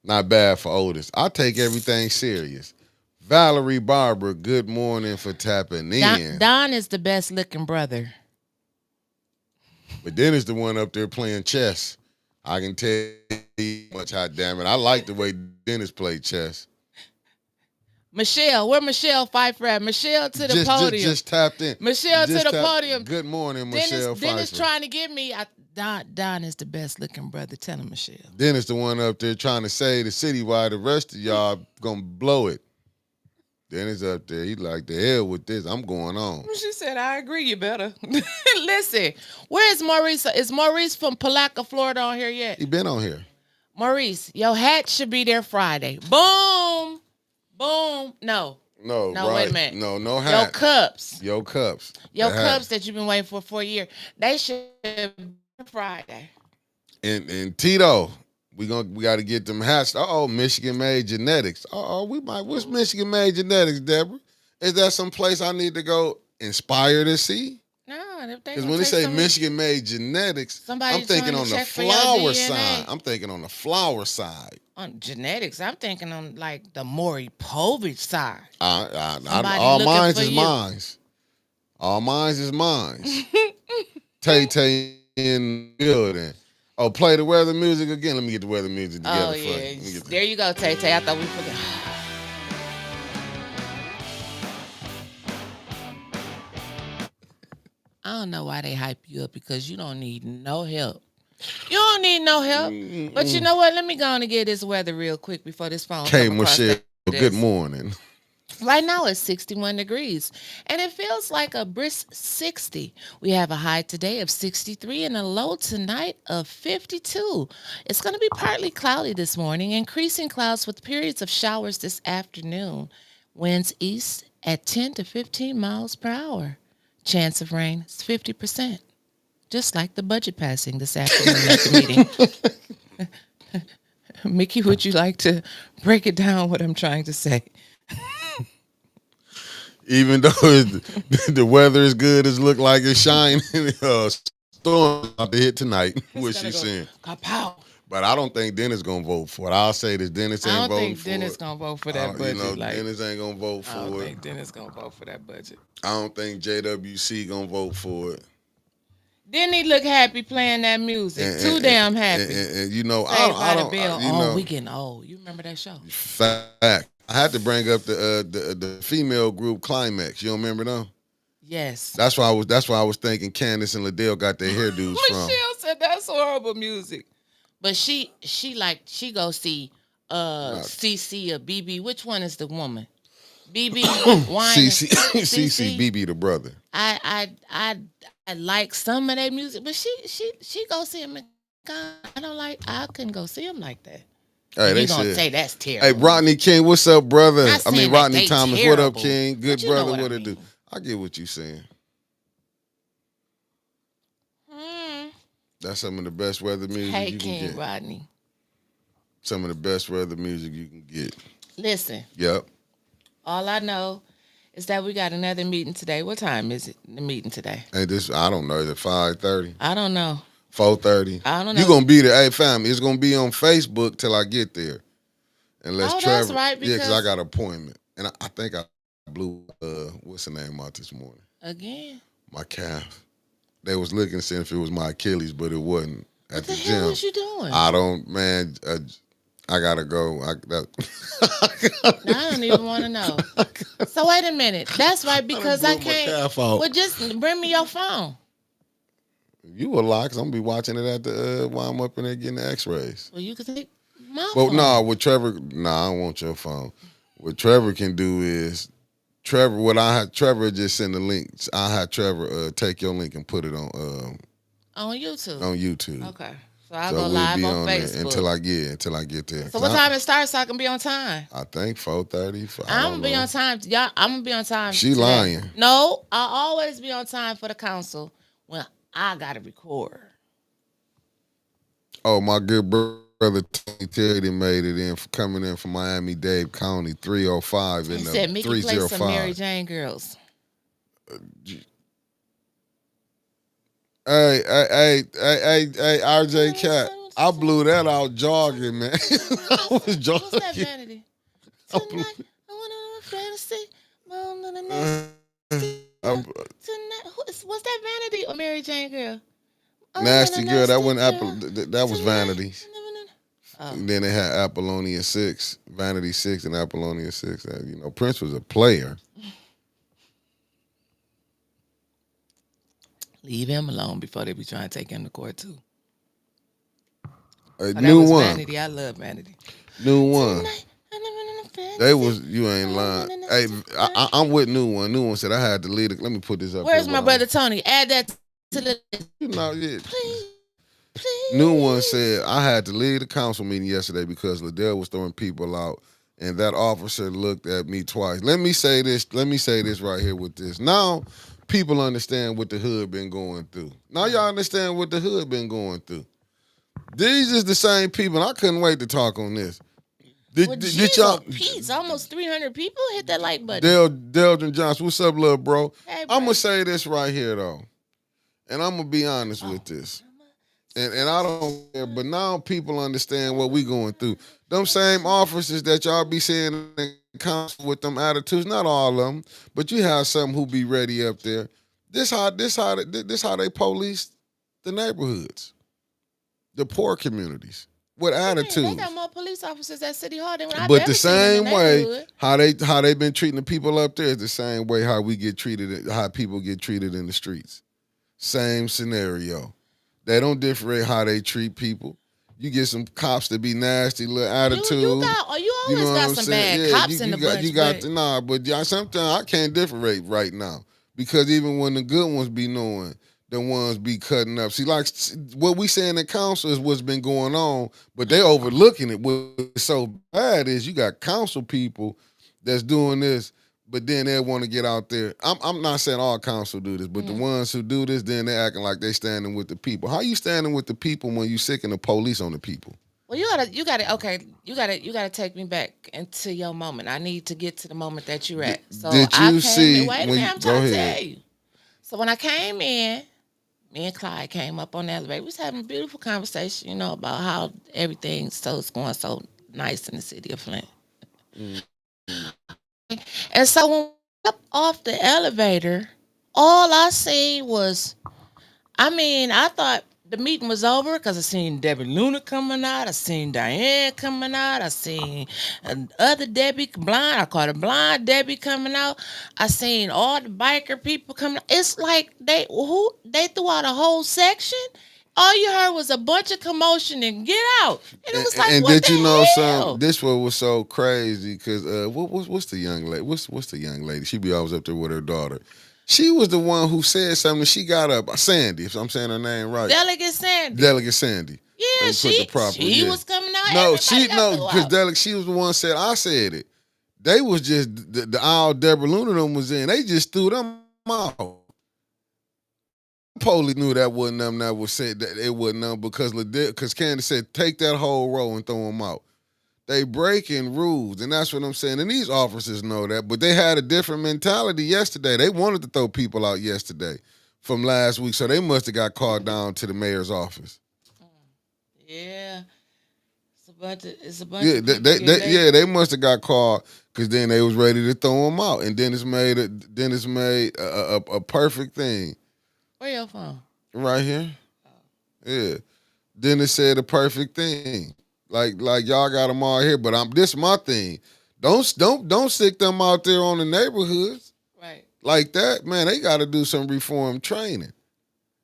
Not bad for Otis. I take everything serious. Valerie Barber, good morning for tapping in. Don is the best looking brother. But Dennis the one up there playing chess. I can tell you much, hot damn it. I like the way Dennis played chess. Michelle, where Michelle Pfeiffer at? Michelle to the podium. Just tapped in. Michelle to the podium. Good morning, Michelle Pfeiffer. Dennis trying to get me. Don is the best looking brother. Tell him, Michelle. Dennis the one up there trying to save the city while the rest of y'all gonna blow it. Dennis up there. He like, the hell with this. I'm going on. She said, I agree. You better. Listen, where is Maurice? Is Maurice from Palaca, Florida on here yet? He been on here. Maurice, your hat should be there Friday. Boom. Boom. No, right. Wait a minute. No hat. Your cups that you've been waiting for a year. They should be Friday. And Tito, we got to get them hats. Michigan Made Genetics. What's Michigan Made Genetics, Deborah? Is that some place I need to go inspire to see? No, because when they say Michigan Made Genetics, I'm thinking on the flower side. I'm thinking on the flower side. On genetics, I'm thinking on like the Maury Povich side. All mine is mine. All mine is mine. Tay in the building. Oh, play the weather music again. Let me get the weather music together for you. There you go, Tay. I thought we forgot. I don't know why they hype you up because you don't need no help. You don't need no help. Mm-mm. But you know what? Let me go on and get this weather real quick before this phone comes across. Michelle, good morning. Right now it's 61 degrees and it feels like a brisk 60. We have a high today of 63 and a low tonight of 52. It's going to be partly cloudy this morning, increasing clouds with periods of showers this afternoon. Winds east at 10 to 15 miles per hour. Chance of rain is 50%. Just like the budget passing this afternoon at the meeting. Mickey, would you like to break it down what I'm trying to say? Even though the weather is good, it look like it's shining. Storm about to hit tonight. What she's saying. Kapow. But I don't think Dennis gonna vote for it. I'll say this: Dennis ain't voting for it. I don't think Dennis gonna vote for that budget. Dennis ain't gonna vote for it. I don't think Dennis gonna vote for that budget. I don't think JWC gonna vote for it. Didn't he look happy playing that music? Too damn happy. And you know, I don't. We getting old. You remember that show? Fact. I had to bring up the female group Climax. You don't remember them? Yes. That's why I was thinking Candace and Liddell got their hairdos from. Michelle said that's horrible music. But she go see CC or BB. Which one is the woman? BB Wine. CC BB the brother. I like some of their music, but she go see him. I couldn't go see him like that. Hey, you gonna say that's terrible? Hey, Rodney King, what's up, brother? Rodney Thomas, terrible. What up, King? Good brother, what it do? I get what you saying. That's some of the best weather music you can get. Rodney. Some of the best weather music you can get. Listen. Yep. All I know is that we got another meeting today. What time is it? The meeting today? Hey, I don't know. Is it 5:30? I don't know. 4:30. I don't You know. gonna be there? Hey, family, it's gonna be on Facebook till I get there. Unless Oh, that's Trevor, right, yeah, because I because got an appointment, and I think I blew what's the name out this morning? again, My calf. They was looking to see if it was my Achilles, but it wasn't what at the the hell gym. was you doing? I don't, man. I gotta go. I don't even want to know. So wait a minute. That's right, I done because I blew my can't. calf out. Well, just bring me your phone. You a lie, cause I'm gonna be watching it at the while I'm up in there getting the X-rays. Well, you can take my But phone. no, with Trevor, I don't want your phone. What Trevor can do is Trevor. What I had Trevor just send the link. I had Trevor take your link and put it On YouTube. on YouTube. Okay. So I'll So go we'll live be on on there Facebook. until I get there. So what time it starts so I can be on time? I think 4:30. I I'm don't gonna be know. on time. Y'all, I'm gonna be on time She today. lying. No, I always be on time for the council when I gotta record. Oh, my good brother Tony Teddy made it in for coming in from Miami-Dade County 305 He in the said Mickey play some Mary 305. Jane girls. Hey, RJ Cat. I blew that out jogging, man. I was What's that jogging. vanity? I Tonight, I want to fantasy. blew- I- Tonight, what's that vanity or Mary Jane girl? Nasty girl. That wasn't Apple. Girl. That was Vanity. Oh, And then they had Apollonia 6, Vanity 6, and Apollonia 6. Prince was a player. leave him alone before they be trying to take him to court too. A Oh, that new was one. Vanity. I love Vanity. New one. Tonight, They was you ain't lying. Hey, I'm with new one. New one said I had to leave. Let me put this up. Where's here, my what brother Tony? Add that to the list. Yeah. Please, please. New one said I had to leave the council meeting yesterday because Liddell was throwing people out, and that officer looked at me twice. Let me say this right here with this. Now, people understand what the hood been going through. Now y'all understand what the hood been going through. These is the same people. I couldn't wait to talk on this. Well, Did y'all? Pete's almost 300 people hit that like button. Deldrin Johnson, what's up, little bro? Hey, I'm bro. gonna say this right here though, and I'm gonna be honest with this. And I don't care, but now people understand what we going through. Them same officers that y'all be seeing in council with them attitudes, not all of them, but you have some who be ready up there. This how they police the neighborhoods, the poor communities with They attitudes. got more police officers at City Hall than I've But ever the seen in same the way neighborhood. how they been treating the people up there is the same way how we get treated, how people get treated in the streets. Same scenario. They don't differentiate how they treat people. You get some cops that be nasty, little attitude. You always know got what some I'm saying? bad Yeah, cops in the bunch. you got but sometimes I can't differentiate right now because even when the good ones be knowing, the ones be cutting up. See, like what we saying in council is what's been going on, but they overlooking it. What's so bad is you got council people that's doing this, but then they want to get out there. I'm not saying all council do this, but the ones who do this, then they acting like they standing with the people. How you standing with the people when you sicking the police on the people? Well, you gotta take me back into your moment. I need to get to the moment that you're at. So Did I you came see in. Wait a when minute, I'm go trying to ahead. tell you. So when I came in, me and Clyde came up on the elevator. We was having a beautiful conversation, about how everything's it's going so nice in the city of Flint. Mm. And so when we up off the elevator, all I seen was, I thought the meeting was over because I seen Debbie Luna coming out. I seen Diane coming out. I seen other Debbie blind. I called her blind Debbie coming out. I seen all the biker people coming out. It's like they threw out a whole section. All you heard was a bunch of commotion and get out. And it was like, And what did the you know hell? this one was so crazy because what's the young lady? What's the young lady? She be always up there with her daughter. She was the one who said something. She got up. Sandy, if I'm saying her name right. Delegate Sandy. Delegate Sandy. Yeah, she was coming out. No, because she was the one said I said it. They was just the aisle Deborah Luna them was in. They just threw them out. Police knew that wasn't them that was said that it wasn't them because Candace said take that whole row and throw them out. They breaking rules, and that's what I'm saying. And these officers know that, but they had a different mentality yesterday. They wanted to throw people out yesterday. from last week. So they must have got called down to the mayor's office. Yeah, it's a bunch Yeah, of people getting yeah, they. they must have got called because then they was ready to throw him out, and Dennis made a perfect thing Where your phone? right here. Yeah, Dennis said the perfect thing. Like y'all got them all here, but I'm this my thing. Don't stick them out there on the neighborhoods Right. like that, man. They got to do some reform training.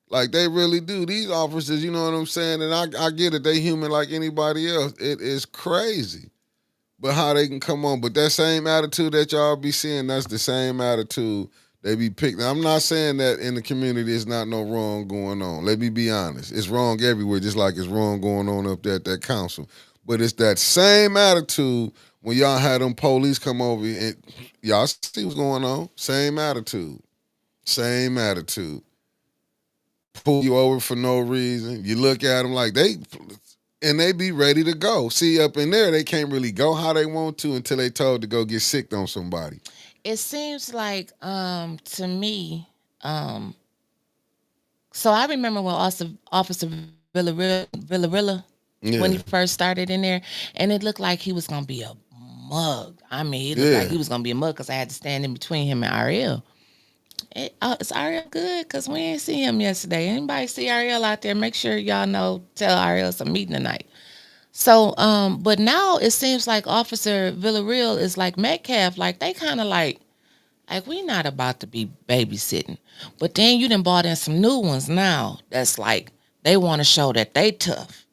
Like they really do. These officers, you know what I'm saying? And I get it. They human like anybody else. It is crazy. But how they can come on. But that same attitude that y'all be seeing, that's the same attitude they be picking. I'm not saying that in the community there's not no wrong going on. Let me be honest. It's wrong everywhere, just like it's wrong going on up there at that council. But it's that same attitude when y'all had them police come over and y'all see what's going on. Same attitude. Same attitude. Pull you over for no reason. You look at them like they be ready to go. See, up in there, they can't really go how they want to until they told to go get sick on somebody. It seems like to me, um, so I remember when Officer Villarilla when he Yeah, first started in there, and it looked like he was gonna be a mug. I mean, it looked like yeah. he was gonna be a mug because I had to stand in between him and Ariel. Is Ariel good? Cause we ain't see him yesterday. Anybody see Ariel out there? Make sure y'all know. Tell Ariel it's a meeting tonight. So, but now it seems like Officer Villarreal is like Metcalf. Like they kind of like we not about to be babysitting. But then you done bought in some new ones now. That's like they want to show that they tough.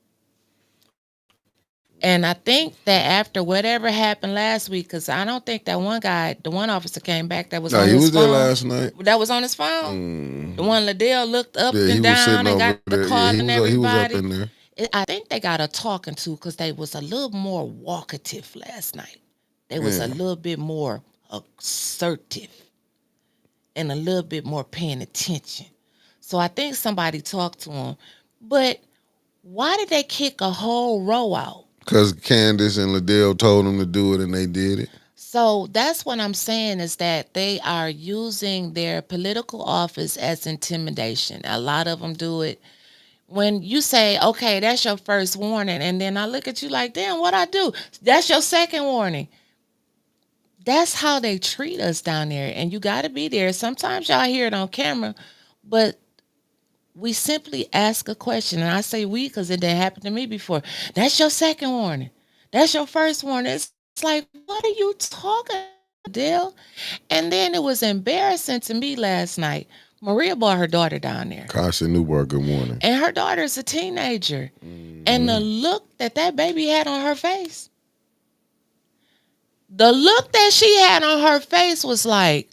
And I think that after whatever happened last week, because I don't think that one guy, the one officer came back that was No, on he his was there phone. last night. That was on his phone. The Mm. one Liddell looked up Yeah, he and was sitting down and over got the there. Yeah, call and he was up everybody. in there. I think they got a talking to because they was a little more walkative last night. They was a Yeah. little bit more assertive and a little bit more paying attention. So I think somebody talked to him. But why did they kick a whole row out? Because Candace and Liddell told them to do it and they did it. So that's what I'm saying is that they are using their political office as intimidation. A lot of them do it. When you say, okay, that's your first warning, and then I look at you like, damn, what I do? That's your second warning. That's how they treat us down there. And you got to be there. Sometimes y'all hear it on camera, but we simply ask a question. And I say we because it didn't happen to me before. That's your second warning. That's your first warning. It's like, what are you talking about, Dale? And then it was embarrassing to me last night. Maria brought her daughter down there. Kasha Newberg, good morning. And her daughter's a teenager. And the Mm-hmm. look that baby had on her face, the look that she had on her face was like,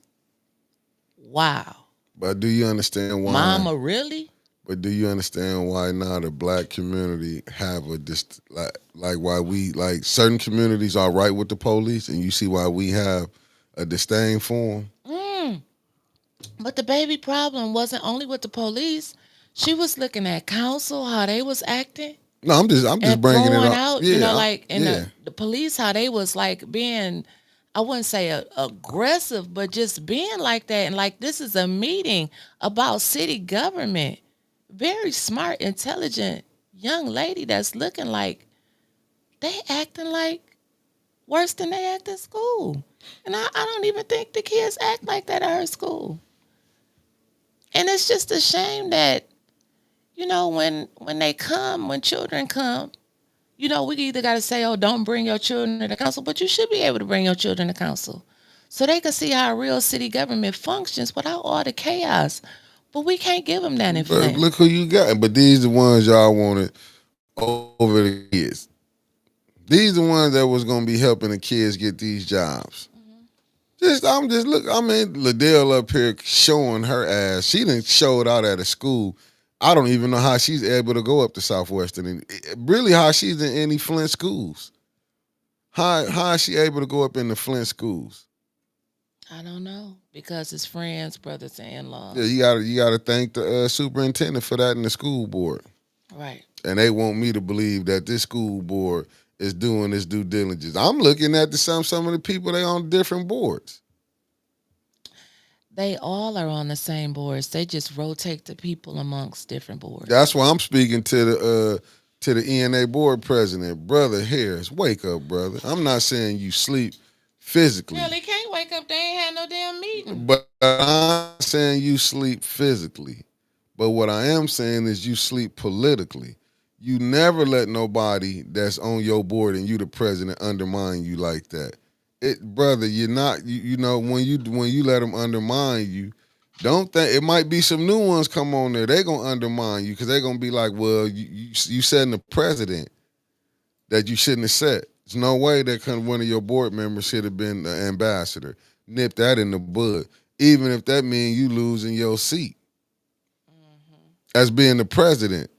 wow, But do you understand why? mama, really? But do you understand why now the black community have like why we like certain communities are right with the police, and you see why we have a disdain for them? Mm. But the baby problem wasn't only with the police. She was looking at council, how they was acting No, I'm just and bringing it throwing up. out, Yeah, like in yeah. the police, how they was like being, I wouldn't say aggressive, but just being like that. And like, this is a meeting about city government. Very smart, intelligent young lady that's looking like they acting like worse than they act at school. And I don't even think the kids act like that at her school. And it's just a shame that, when they come, when children come, we either got to say, oh, don't bring your children to the council, but you should be able to bring your children to council so they can see how real city government functions without all the chaos. But we can't give them that in But Flint. look who you got. But these the ones y'all wanted over the kids. These the ones that was gonna be helping the kids get these jobs. I'm just look. I mean, Liddell up here showing her ass. She didn't show it out at a school. I don't even know how she's able to go up to Southwestern. And really, how she's in any Flint schools. How is she able to go up in the Flint schools? I don't know because it's friends, brothers, and Yeah, in-laws. you gotta thank the superintendent for that and the school board. Right. And they want me to believe that this school board is doing its due diligence. I'm looking at some of the people they on different boards. They all are on the same boards. They just rotate the people amongst different boards. That's why I'm speaking to the ENA board president, brother Harris. Wake up, brother. I'm not saying you sleep Hell, physically, he can't wake up. They ain't had no damn meeting. but I'm not saying you sleep physically. But what I am saying is you sleep politically. You never let nobody that's on your board and you the president undermine you like that. Brother, you're not. You know when you let them undermine you, don't think it might be some new ones come on there. They gonna undermine you because they gonna be like, well, you setting the president that you shouldn't have set. There's no way that one of your board members should have been the ambassador. Nip that in the bud. Even if that means you losing your seat as being the president.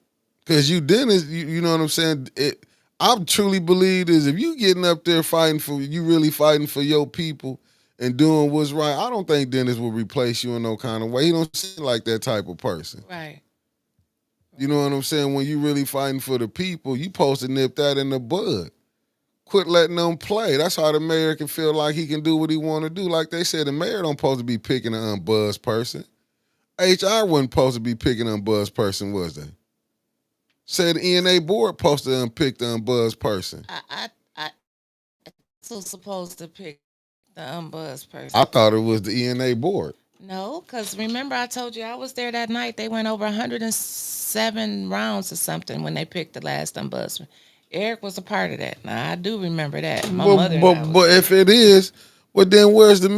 Because you know what I'm saying? I truly believe is if you getting up there you really fighting for your people and doing what's right, I don't think Dennis will replace you in no kind of way. He don't seem like that type of person. Right. You know what I'm saying? When you really fighting for the people, you supposed to nip that in the bud. Quit letting them play. That's how the mayor can feel like he can do what he want to do. Like they said, the mayor don't supposed to be picking an unbuzzed person. HR wasn't supposed to be picking an unbuzzed person, was they? Said the ENA board supposed to unpick the unbuzzed person. I so supposed to pick the unbuzzed person. I thought it was the ENA board. No, because remember I told you I was there that night. They went over 107 rounds or something when they picked the last unbuzzed. Eric was a part of that. Now I do remember that. My mother. But if it is, well then where's the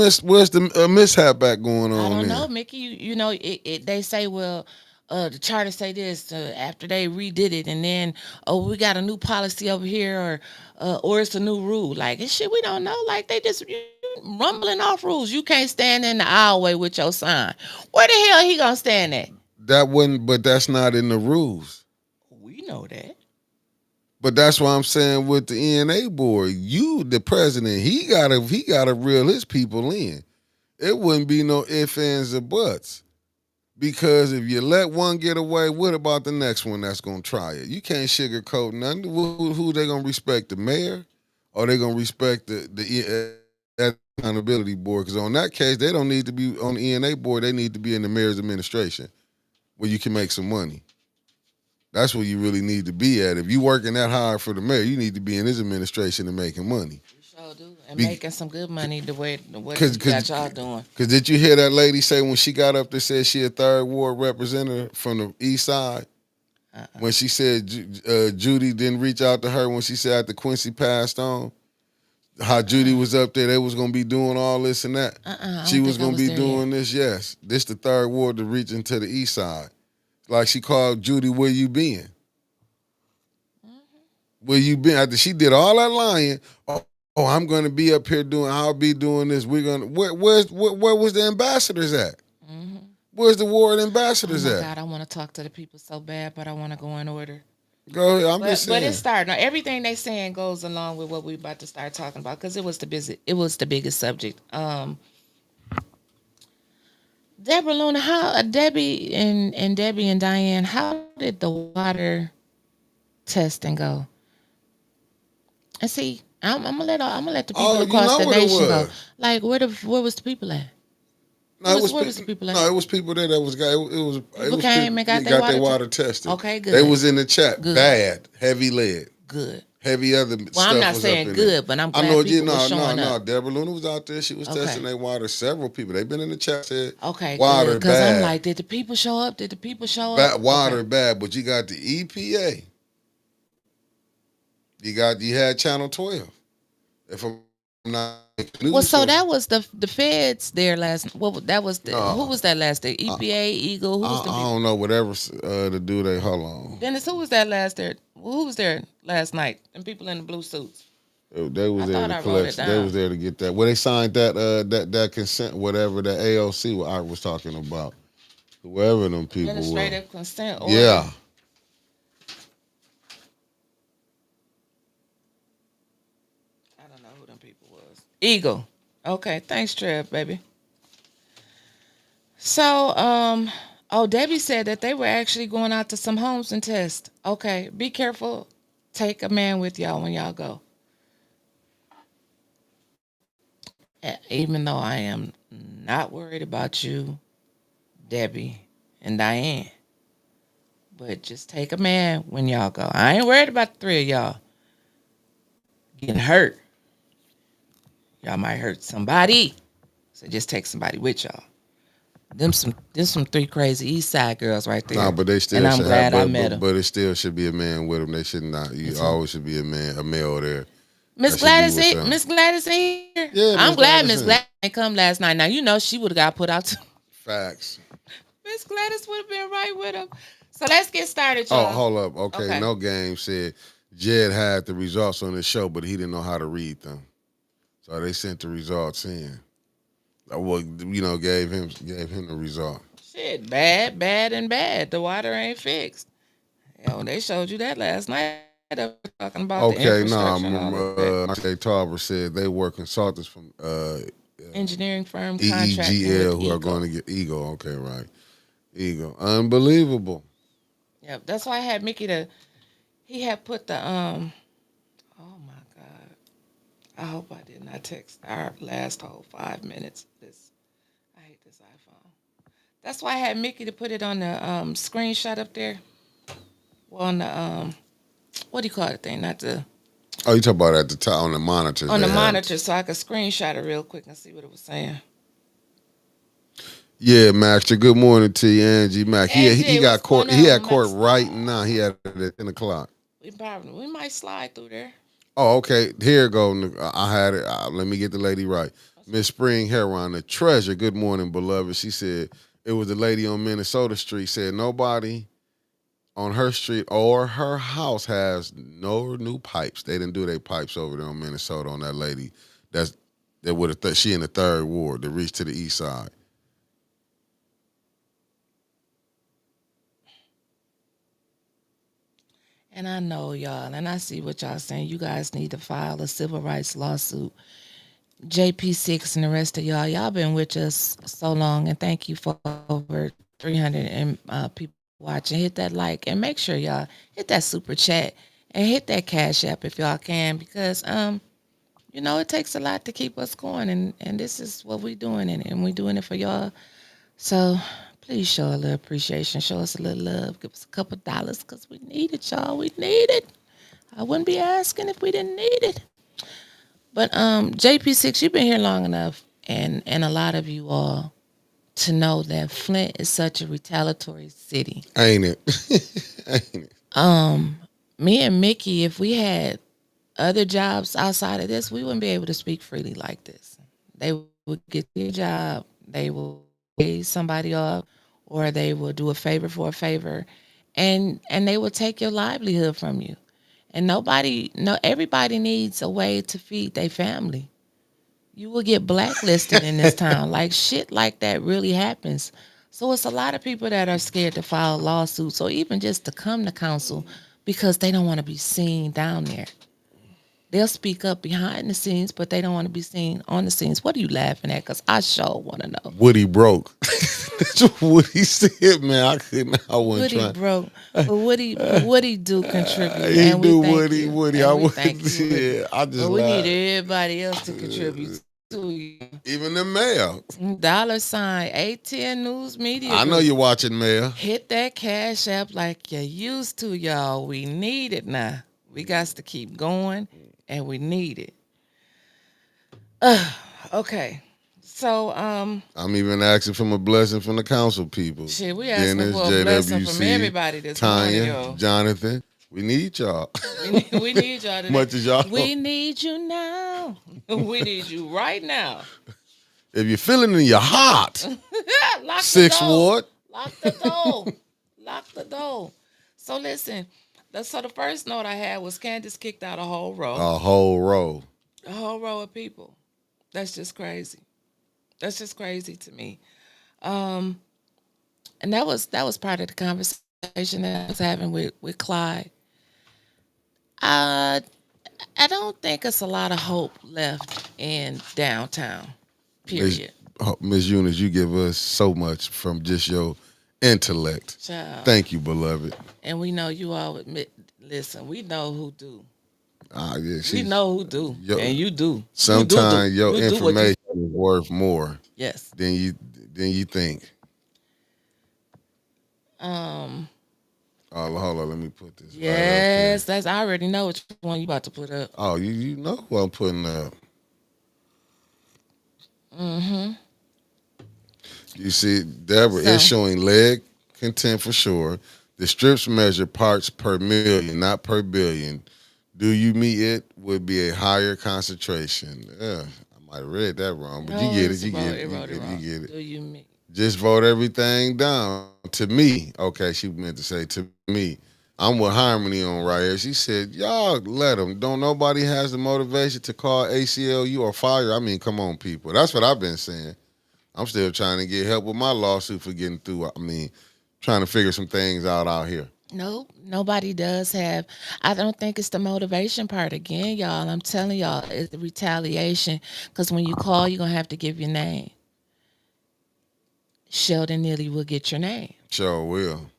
mishap back going on? I don't there? know, Mickey. You know, they say, well, the charter say this after they redid it, and then we got a new policy over here, or it's a new rule. Like it's shit we don't know. Like they just rumbling off rules. You can't stand in the aisleway with your sign. Where the hell he gonna stand at? That wouldn't, but that's not in the rules. We know that. But that's why I'm saying with the ENA board, you, the president, he gotta reel his people in. It wouldn't be no ifs, ands, or buts. Because if you let one get away, what about the next one that's gonna try it? You can't sugarcoat nothing. Who they gonna respect? The mayor, or they gonna respect the accountability board? Because on that case, they don't need to be on the ENA board. They need to be in the mayor's administration, where you can make some money. That's where you really need to be at. If you working that hard for the mayor, you need to be in his administration and making money. You sure do, and making some good money the way Cause y'all doing. Because did you hear that lady say when she got up there, said she a third ward representative from the east side? When she said Judy didn't reach out to her when she said after Quincy passed on, how Judy was up there, they was gonna be doing all this and that. She was gonna be doing this. Yes, this the third ward to reach into the east side. Like she called Judy, where you been? Where you been? After she did all that lying, I'm gonna be up here I'll be doing this. We're gonna where was the ambassadors at? Where's the ward ambassadors at? God, I want to talk to the people so bad, but I want to go in order. Go ahead. I'm just saying. But it's starting. Now, everything they saying goes along with what we about to start talking about because it was the biggest subject. Deborah Luna, how Debbie and Diane, how did the water testing go? And see, I'm gonna let the people across the nation go. Like where was the people at? No, where was the people at? No, it was people there that was people came and got their water tested. Okay, good. They was in the chat. Good. Bad, heavy lead. Good. Heavy other stuff. Well, I'm not saying good, but I'm glad people were showing up. Deborah Luna was out there. She was testing their water. Several people. They've been in the chat said water because I'm like, did the people show up? Did the people show up? Water bad, but you got the EPA. You had Channel 12. If I'm not well, so that was the feds there last. Well, that was who was that last day? EPA, Eagle. Who was the? I don't know. Whatever to do. They hold on. Dennis, who was that last there? Who was there last night? And people in the blue suits. They was there to collect. They was there to get that. Well, they signed that consent, whatever that AOC what I was talking about. Whoever them people Administrative consent order. Yeah. I don't know who them people was. Eagle. Okay, thanks, Trev, baby. So, Debbie said that they were actually going out to some homes and test. Okay, be careful. Take a man with y'all when y'all go. Even though I am not worried about you, Debbie, and Diane. But just take a man when y'all go. I ain't worried about the three of y'all getting hurt. Y'all might hurt somebody. So just take somebody with y'all. Them some three crazy East Side girls right there. Nah, but they still and I'm should glad have, I met them. but it still should be a man with them. They should not. You always should be a male there. Miss Gladys, Miss Gladys here. Yeah, I'm glad Miss Miss Gladys didn't come last night. Now you know she would have got put out too. Facts. Miss Gladys would have been right with him. So let's get started, Oh, y'all. hold up. Okay. No Game said Jed had the results on his show, but he didn't know how to read them. So they sent the results in. Well, gave him the result. Shit, bad, and bad. The water ain't fixed. They showed you that last night. Talking about the infrastructure. Mark Tarver said they were consultants from engineering firm EEGL who are going to get Eagle. Okay, right. Eagle. Unbelievable. Yep, that's why I had Mickey he had put the oh my God. I hope I did not text our last whole 5 minutes. I hate this iPhone. That's why I had Mickey to put it on the screenshot up there. Well, on the what do you call it thing? Not the Oh, you talk about at the top on the monitor. On the monitor, so I could screenshot it real quick and see what it was saying. Yeah, Maxter. Good morning to you, Angie Mac. He got court. He had court right now. He had it at 10 o'clock. We might slide through there. Oh, okay. Here go. I had it. Let me get the lady right. Miss Spring Heron, the treasure. Good morning, beloved. She said it was the lady on Minnesota Street. Said nobody on her street or her house has no new pipes. They didn't do their pipes over there on Minnesota on that lady. That would have she in the 3rd ward to reach to the east side. And I know y'all, and I see what y'all saying. You guys need to file a civil rights lawsuit. JP6 and the rest of y'all been with us so long, and thank you for over 300 people watching. Hit that like and make sure y'all hit that super chat and hit that Cash App if y'all can, because it takes a lot to keep us going, and this is what we're doing, and we're doing it for y'all. So please show a little appreciation, show us a little love, give us a couple dollars, because we need it, y'all. We need it. I wouldn't be asking if we didn't need it. But JP6, you've been here long enough, and a lot of you all, to know that Flint is such a retaliatory city. Ain't it? Ain't it? Me and Mickey, if we had other jobs outside of this, we wouldn't be able to speak freely like this. They would get their job, they will pay somebody off, or they will do a favor for a favor, and they will take your livelihood from you. And everybody needs a way to feed their family. You will get blacklisted in this town. Like shit like that really happens. So it's a lot of people that are scared to file lawsuits or even just to come to council because they don't want to be seen down there. They'll speak up behind the scenes, but they don't want to be seen on the scenes. What are you laughing at? Because I sure want to know. Woody broke. That's what Woody said, man. I wasn't Woody trying. Broke. But Woody do contribute. He and do, Woody. Woody. I would thank you. Yeah, I just. But we need everybody else to contribute to you. Even the mayor. $ 810 News Media. I know you're watching, Mayor. Hit that Cash App like you used to, y'all. We need it now. We got to keep going. And we need it. Okay. So I'm even asking for a blessing from the council people. Shit, we asking Dennis, for a blessing from everybody this Tanya, morning, Jonathan. We need y'all. we need y'all today. Much as y'all. We need you now. We need you right now. If you're feeling in your heart, Lock 6th Ward. Lock the door. Lock the door. So listen. So the first note I had was Candace kicked out a whole row. A whole row. A whole row of people. That's just crazy. That's just crazy to me. And that was part of the conversation that I was having with Clyde. I don't think it's a lot of hope left in downtown. Period. Ms. Eunice, you give us so much from just your intellect. Child. Thank you, beloved. And we know you all admit, listen, we know who do. Yeah, we know who do. And you do. Sometimes your information is worth more Yes. than you think. Um. Oh, hold on, let me put this right up here. Yes, that's. I already know which one you about to put up. Oh, you know who I'm putting up. Mm-hmm. You see, Deborah is So showing leg content for sure. The strips measure parts per million, not per billion. Do you meet it? Would be a higher concentration. I might have read that wrong, but you no, get it. it's You get wrote it. it You wrote get it it. You wrong. get it. Do you mean? Just vote everything down. To me, okay, she meant to say to me. I'm with Harmony on right here. She said, y'all let them. Don't nobody has the motivation to call ACLU or fire. I mean, come on, people. That's what I've been saying. I'm still trying to get help with my lawsuit for getting through. I mean, trying to figure some things out here. No, nobody does have. I don't think it's the motivation part again, y'all. I'm telling y'all, it's the retaliation. Because when you call, you're gonna have to give your name. Sheldon Neely will get your name. Sure will.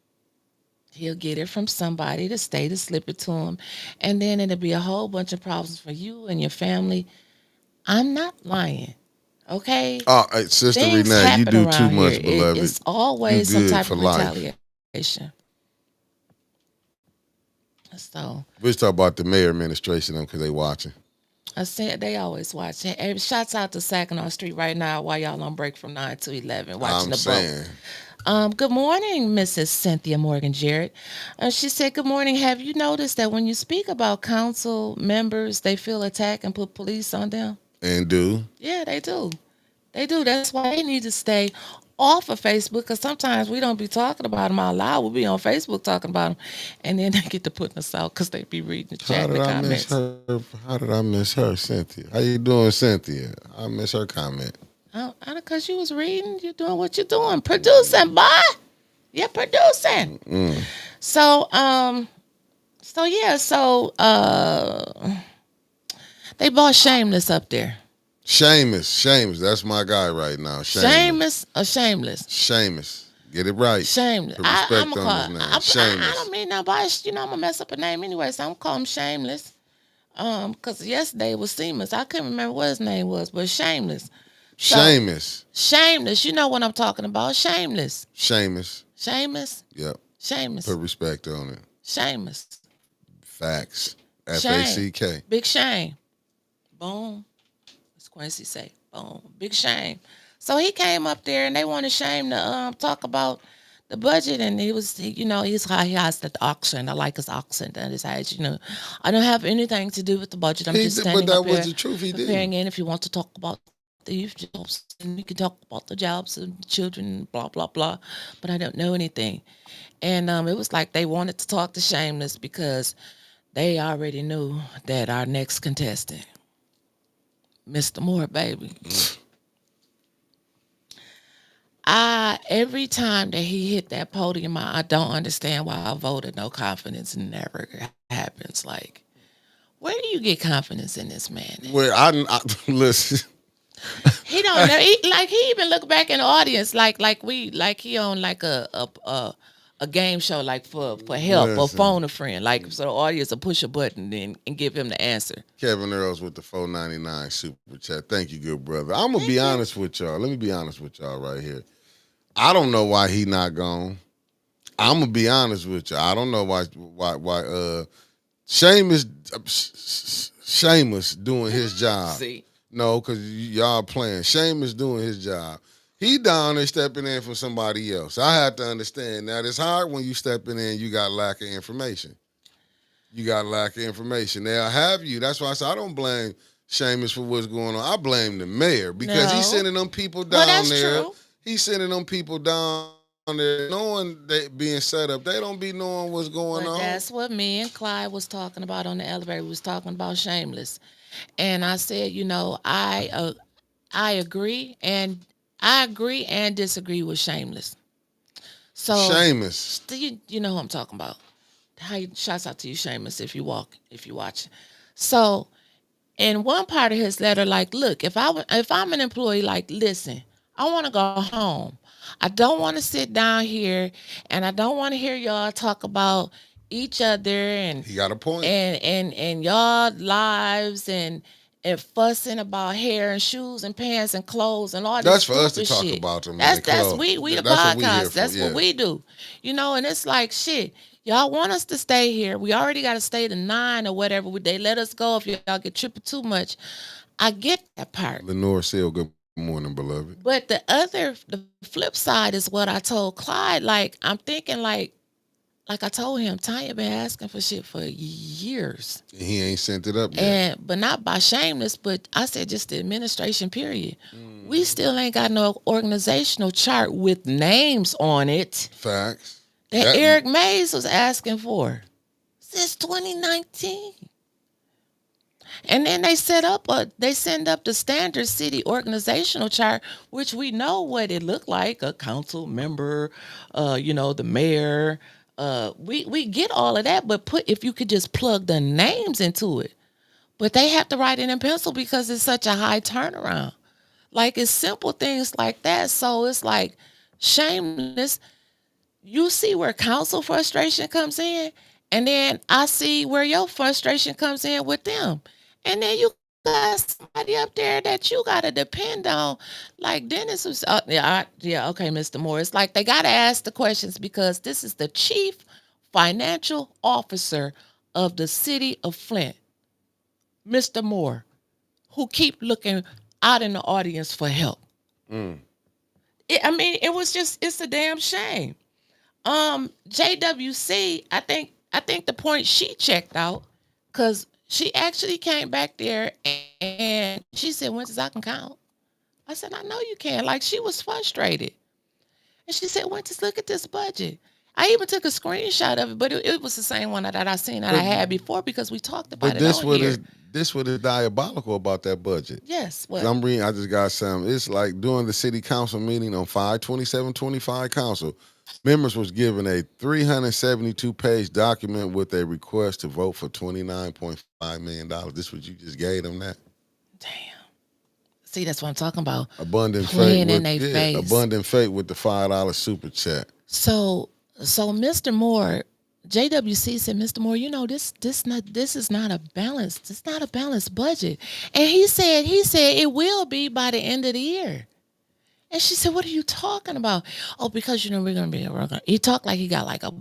He'll get it from somebody to stay to slip it to him, and then it'll be a whole bunch of problems for you and your family. I'm not lying. Okay, Oh, hey, Sister things Renee, you happen do too around here. much, beloved. It's You always some good type for of life. retaliation. So We just talk about the mayor administration because they watching. I said they always watch. Hey, shouts out to Saginaw Street right now while y'all on break from 9 to 11 watching I'm the boat. saying. Good morning, Mrs. Cynthia Morgan Jarrett. She said, good morning. Have you noticed that when you speak about council members, they feel attacked and put police on them? And do. Yeah, they do. They do. That's why they need to stay off of Facebook because sometimes we don't be talking about them out loud. We'll be on Facebook talking about them, and then they get to putting us out because they be reading the How chat and did the I miss comments. her? How did I miss her, Cynthia? How you doing, Cynthia? I miss her comment. Oh, because you was reading, you're doing what you're doing, producing, boy. You're producing. Mm. So, yeah, they bought Shameless up there. Seamus. That's my guy right now. Seamus. Shameless or Shameless? Seamus. Get it right. Shameless. Put I'm respect gonna on his call. name. I don't Seamus. mean nobody. I'm gonna mess up a name anyway, so I'm gonna call him Shameless. Because yesterday was Seamus. I couldn't remember what his name was, but Shameless. So Seamus. Shameless. You know what I'm talking about? Shameless. Seamus. Shameless. Yep. Shameless. Put respect on it. Shameless. Facts. Shame. FACK. Big shame. Boom. As Quincy say. Boom. Big shame. So he came up there and they wanted Shame to talk about the budget, and he has that accent. I like his accent and his age. I don't have anything to do with the budget. I'm He just did, but standing up that was here the truth. He preparing didn't. in. If you want to talk about the youth jobs, and we can talk about the jobs and the children, blah blah blah. But I don't know anything, and it was like they wanted to talk to Shameless because they already knew that our next contestant, Mr. Moore, baby. Every time that he hit that podium, I don't understand why I voted no confidence and never happens. Like, where do you get confidence in this man? Well, I listen. He don't know. He even look back in the audience like he on like a game show like for help or Listen. phone a friend like so the audience will push a button and give him the answer. Kevin Earls with the 4.99 super chat. Thank you, good brother. I'm gonna be Thank you. honest with y'all. Let me be honest with y'all right here. I don't know why he not gone. I'm gonna be honest with you. I don't know why Seamus Seamus doing his job. See, No, because y'all playing. Seamus doing his job. He down there stepping in for somebody else. I have to understand that it's hard when you stepping in. You got lack of information. You got lack of information. They'll have you. That's why I say I don't blame Seamus for what's going on. I blame the mayor because he's no, sending them people well down that's there. true. He's sending them people down there knowing they being set up. They don't be knowing what's going But on. that's what me and Clyde was talking about on the elevator. We was talking about Shameless, and I said, I agree and disagree with Shameless. So, Seamus. you know who I'm talking about. Shouts out to you, Shameless, if you watch. So, in one part of his letter, like, look, if I'm an employee, like, listen, I want to go home. I don't want to sit down here, and I don't want to hear y'all talk about each other and He got a point. and y'all lives and fussing about hair and shoes and pants and clothes and all this That's for us to stupid talk shit. about them That's and that's clothes. we the That's what we here podcast. for. That's what Yeah. we do. And it's like shit. Y'all want us to stay here. We already got to stay to 9 or whatever. They let us go if y'all get tripping too much. I get that part. Lenore Seal, good morning, beloved. But the flip side is what I told Clyde. Like, I'm thinking like I told him, Tanya been asking for shit for years. He ain't sent it up yet. But not by shameless, but I said just the administration period. We still ain't got no organizational chart with names on it Facts. that Eric Mays was asking for since 2019. And then they send up the standard city organizational chart, which we know what it looked like, a council member, the mayor. We get all of that, but if you could just plug the names into it. But they have to write it in pencil because it's such a high turnaround. Like, it's simple things like that. So it's like shameless. You see where council frustration comes in, and then I see where your frustration comes in with them. And then you got somebody up there that you got to depend on. Like Dennis was, okay, Mr. Moore. It's like they got to ask the questions because this is the chief financial officer of the city of Flint, Mr. Moore, who keep looking out in the audience for help. It's a damn shame. JWC, I think the point she checked out, because she actually came back there and she said, Winters, I can count. I said, I know you can. Like, she was frustrated. And she said, Winters, look at this budget. I even took a screenshot of it, but it was the same one that I seen that I had before because we talked about But it this on what here. is this what is diabolical about that budget. Yes. What? I'm reading. I just got some. It's like during the city council meeting on 5/27/25 council, members was given a 372-page document with a request to vote for $29.5 million. This what you just gave them that? Damn. See, that's what I'm talking about. Abundant Playing faith in their face. Abundant faith with the $5 super chat. So Mr. Moore, JWC said, Mr. Moore, this is not a balanced. It's not a balanced budget. And he said it will be by the end of the year. And she said, what are you talking about? Oh, because he talked like he got like a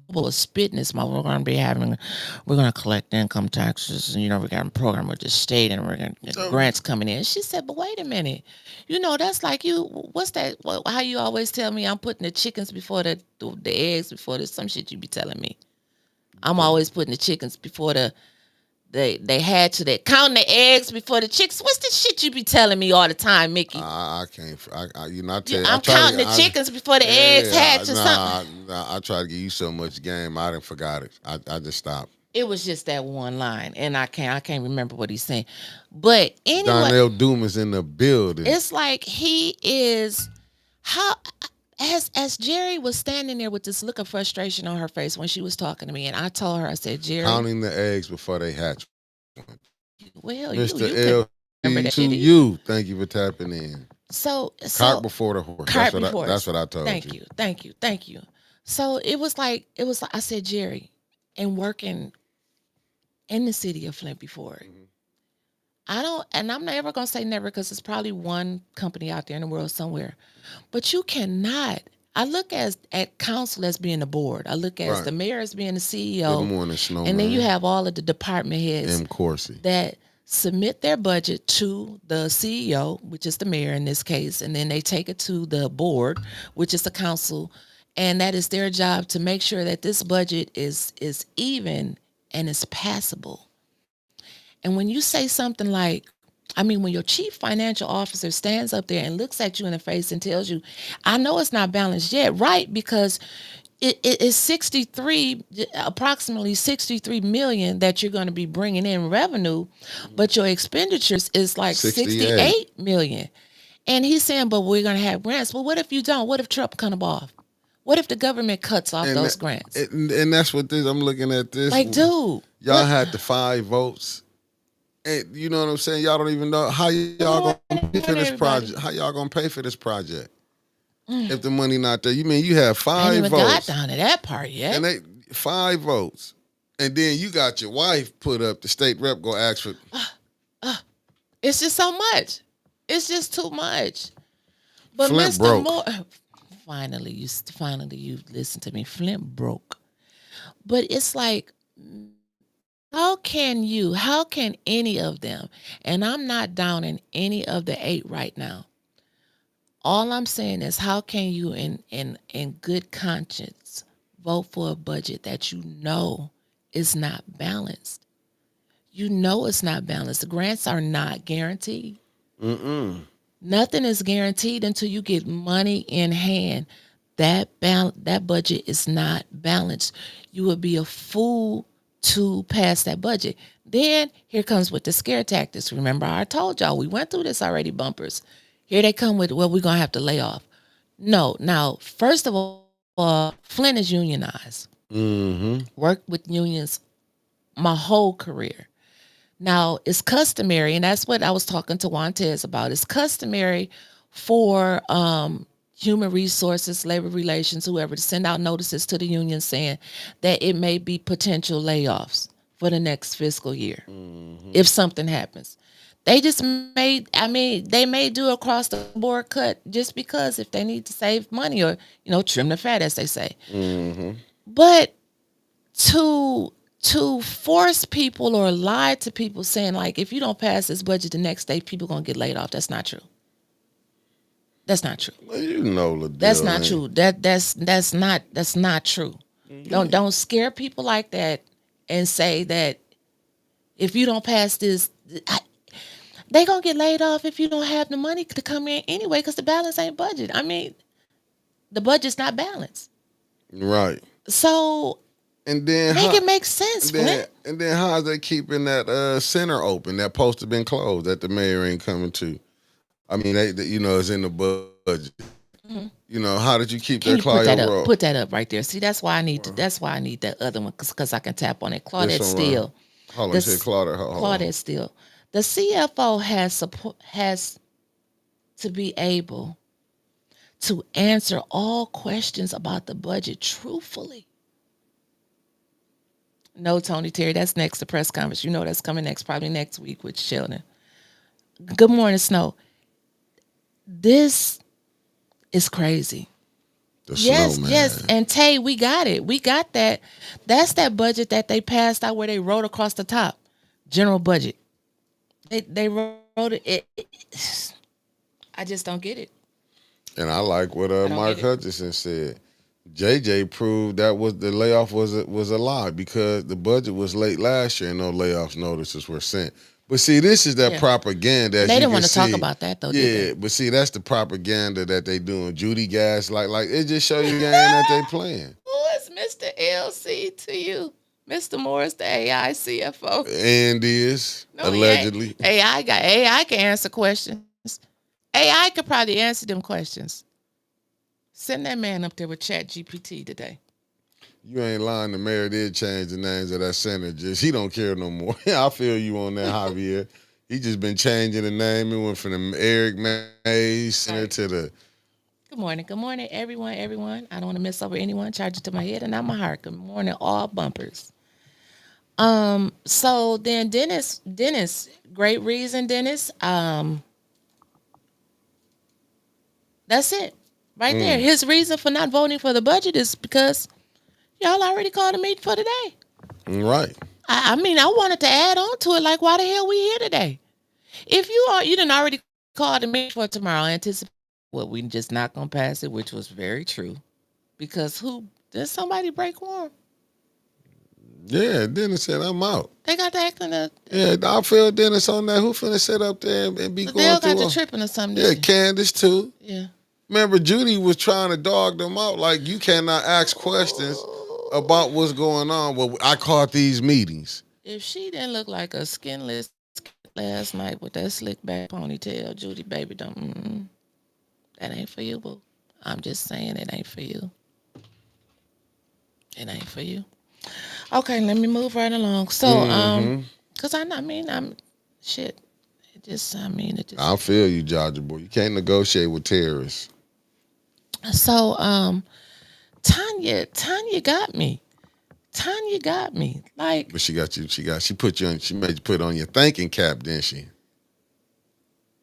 bubble of spit in his mouth. We're going to collect income taxes, and we got a program with the state, and we're going to get grants coming in. She said, but wait a minute, that's like what's that? How you always tell me I'm putting the chickens before the eggs before some shit you be telling me. I'm always putting the chickens before they had to that counting the eggs before the chicks. What's the shit you be telling me all the time, Mickey? I can't. I'm counting the chickens before the eggs hatch or something. I try to give you so much game. I done forgot it. I just stopped. It was just that one line, and I can't remember what he's saying. But anyway, Donnell Doom is in the building. It's like he is as Jerry was standing there with this look of frustration on her face when she was talking to me, and I told her, I said, Jerry, counting the eggs before they hatch. Well, Mr. you L to you. Thank you for tapping in. So cart before the horse. That's what I told you. Thank you. So it was like I said, Jerry, and working in the city of Flint before. I'm never gonna say never because it's probably one company out there in the world somewhere. But you cannot. I look at council as being the board. I look at the mayor as being the CEO. Good morning, Snowman. And then you have all of the department heads M. Corsi that submit their budget to the CEO, which is the mayor in this case, and then they take it to the board, which is the council, and that is their job to make sure that this budget is even and is passable. And when you say something like, when your chief financial officer stands up there and looks at you in the face and tells you, I know it's not balanced yet, right? Because it is approximately 63 million that you're going to be bringing in revenue, but your expenditures is like 68 million. And he's saying, but we're going to have grants. Well, what if you don't? What if Trump comes off? What if the government cuts off those grants? And that's what I'm looking at this. Like, dude. Y'all had the 5 votes. And you know what I'm saying? Y'all don't even know how y'all going to pay for this project. How y'all going to pay for this project? If the money not there. You mean you have 5 votes. I ain't even got down to that part yet. And 5 votes. And then you got your wife put up, the state rep go ask for. It's just so much. It's just too much. But Flint Mr. broke. Moore, finally you listen to me. Flint broke. But it's like, how can any of them, and I'm not down in any of the eight right now. All I'm saying is, how can you in good conscience vote for a budget that you know is not balanced? You know it's not balanced. The grants are not guaranteed. Nothing is guaranteed until you get money in hand. That budget is not balanced. You would be a fool to pass that budget. Then here comes with the scare tactics. Remember, I told y'all we went through this already. Bumpers. Here they come with, well, we're gonna have to lay off. No, now first of all, Flint is unionized. Worked with unions my whole career. Now, it's customary, and that's what I was talking to Juantez about. It's customary for human resources, labor relations, whoever, to send out notices to the union saying that it may be potential layoffs for the next fiscal year if something happens. They just they may do across the board cut just because if they need to save money or, trim the fat, as they say. But to force people or lie to people saying, like, if you don't pass this budget the next day, people gonna get laid off. That's not true. That's not true. Well, you know the deal. That's not true. That's not true. Don't scare people like that and say that if you don't pass this, they gonna get laid off if you don't have the money to come in anyway, because the balance ain't budget. I mean, the budget's not balanced. Right. So and then make it make sense, Flint. And then how is they keeping that center open? That post have been closed that the mayor ain't coming to. I mean, it's in the budget. How did you keep Can that Claudia Road? Put that up right there. See, that's why I need that other one, because I can tap on it. Claudette Steele. Hold on, you said Claudette. Claudette Steele. The CFO has to be able to answer all questions about the budget truthfully. No, Tony Terry, that's next, the press conference. You know that's coming next, probably next week with Sheldon. Good morning, Snow. This is crazy. Yes. And Tay, we got it. We got that. That's that budget that they passed out where they wrote across the top. General budget. They wrote it. I just don't get it. And I like what Mark Hutchinson said. JJ proved that the layoff was a lie because the budget was late last year and no layoffs notices were sent. But see, this is that propaganda. They didn't want to talk about that though. Yeah, but see, that's the propaganda that they doing. Judy Gas, like it just show you the game that they playing. Who is Mr. LC to you? Mr. Morris, the AI CFO. And allegedly. AI can answer questions. AI could probably answer them questions. Send that man up there with ChatGPT today. You ain't lying. The mayor did change the names of that center. Just he don't care no more. I feel you on that, Javier. He just been changing the name. It went from the Eric Mays Center to the. Good morning, everyone. I don't want to miss over anyone. Charge it to my head and not my heart. Good morning, all bumpers. So then Dennis, great reason, Dennis. That's it. Right there. His reason for not voting for the budget is because y'all already called a meeting for today. Right. I wanted to add on to it. Like, why the hell we here today? If you didn't already call the meeting for tomorrow, anticipate we just not gonna pass it, which was very true. Because did somebody break quorum? Yeah, Dennis said I'm out. They got to acting up. Yeah, I feel Dennis on that. Who finna sit up there and be going through? They got to tripping or something. Yeah, Candace too. Yeah. Remember, Judy was trying to dog them out. Like, you cannot ask questions about what's going on. Well, I caught these meetings. If she didn't look like a skinless last night with that slick back ponytail, Judy, baby, don't. That ain't for you, boo. I'm just saying it ain't for you. It ain't for you. Okay, let me move right along. So, because I'm shit. It just. I feel you, Georgia boy. You can't negotiate with terrorists. So, Tanya got me. Tanya got me. Like, but she got you. She made you put on your thinking cap, didn't she?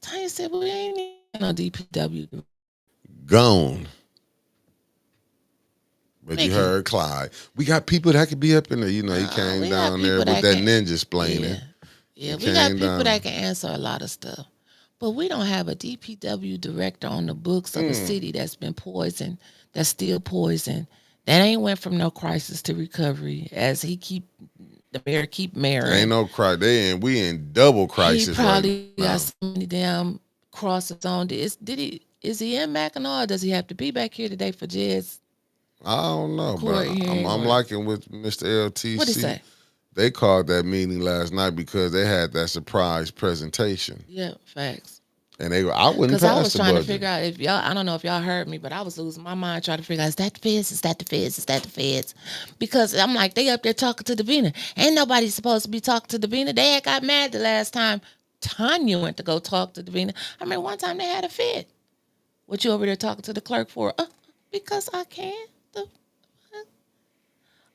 Tanya said we ain't even no DPW. Gone. But you Mickey, heard Clyde. We got people that could be up in there. You know, he came we got down there people with that that can. ninja Yeah, splaining. He we got came people down. that can answer a lot of stuff. But we don't have a DPW director on the books of a city that's been poisoned, that's still poisoned. That ain't went from no crisis to recovery as the mayor keep Ain't marrying. no cry. We in double He crisis right probably got now. so many damn crosses on. Is he in Mackinac or does he have to be back here today for Jed's I don't know, court but I'm, hearing I'm or liking with Mr. what he LTC. say? They called that meeting last night because they had that surprise presentation, Yeah, facts. and I wouldn't Cause I pass was the trying to budget. figure out if y'all, I don't know if y'all heard me, but I was losing my mind trying to figure out, is that the feds? Is that the feds? Is that the feds? Because I'm like, they up there talking to Davina. Ain't nobody supposed to be talking to Davina. They had got mad the last time Tanya went to go talk to Davina. I mean, one time they had a fit. What you over there talking to the clerk for? Because I can.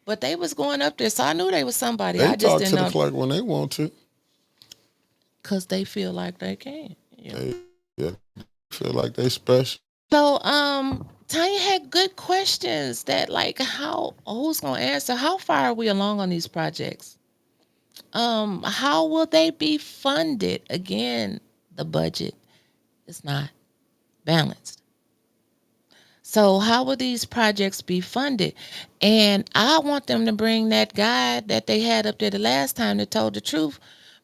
But they was going up there, so I knew they was somebody. They I just talk didn't to the know clerk when they want to. because they feel like they can. They yeah, feel like they special. So, Tanya had good questions that like who's gonna answer? How far are we along on these projects? How will they be funded? Again, the budget is not balanced. So how will these projects be funded? And I want them to bring that guy that they had up there the last time that told the truth,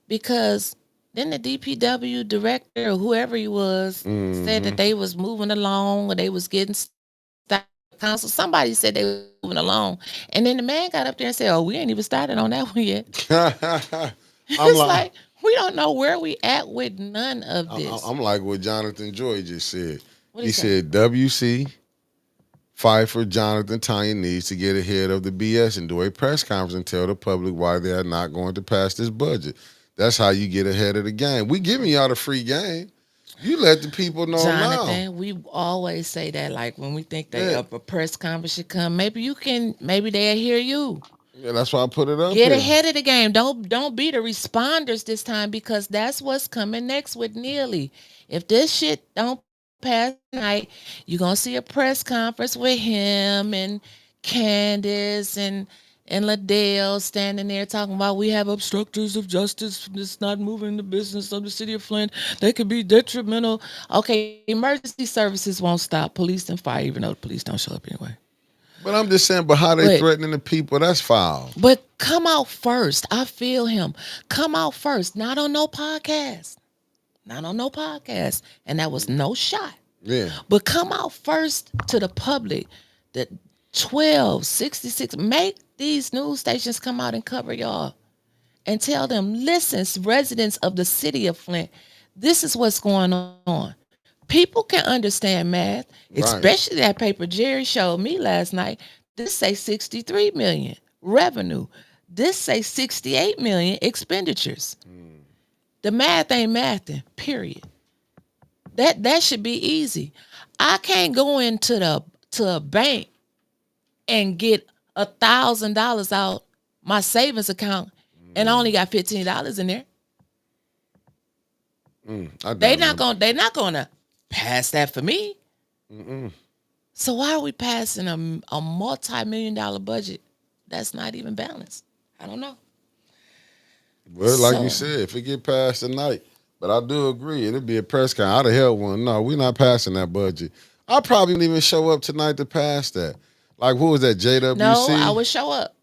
because then the DPW director or whoever he was said that they was moving along or they was getting started. Council. Somebody said they were moving along, and then the man got up there and said, "Oh, we ain't even started on that one yet." I'm It's like, like we don't know where we at with none of this. I'm like what Jonathan Joy just said. What do He you say? said WC Pfeiffer, Jonathan, Tanya needs to get ahead of the BS and do a press conference and tell the public why they are not going to pass this budget. That's how you get ahead of the game. We giving y'all the free game. You let the people know now. Jonathan, we always say that, like when we think they Yeah, up a press conference should come, maybe they'll hear you. yeah, that's why I put it up Get here. ahead of the game. Don't be the responders this time, because that's what's coming next with Neely. If this shit don't pass tonight, you're gonna see a press conference with him and Candace and Liddell standing there talking about we have obstructors of justice that's not moving the business of the city of Flint. They could be detrimental. Okay, emergency services won't stop police and fire, even though the police don't show up anyway. But I'm just saying, but how they But threatening the people, that's foul. but come out first. I feel him. Come out first. Not on no podcast. Not on no podcast. And that was no shot. Yeah. But come out first to the public. The 1266. Make these news stations come out and cover y'all. And tell them, listen, residents of the city of Flint, this is what's going on. People can understand math, Right. especially that paper Jerry showed me last night. This say 63 million revenue. This say 68 million expenditures. The math ain't mathing, period. That should be easy. I can't go into a bank and get $1,000 out my savings account and I only got $15 in there. I They're doubt not gonna pass that for me. So why are we passing a multi-million-dollar budget that's not even balanced? I don't know. Well, like you So said, if it get passed tonight, but I do agree, it'll be a press con. I'd have held one. No, we're not passing that budget. I probably wouldn't even show up tonight to pass that. Like, who was that, no, I JWC? would show up.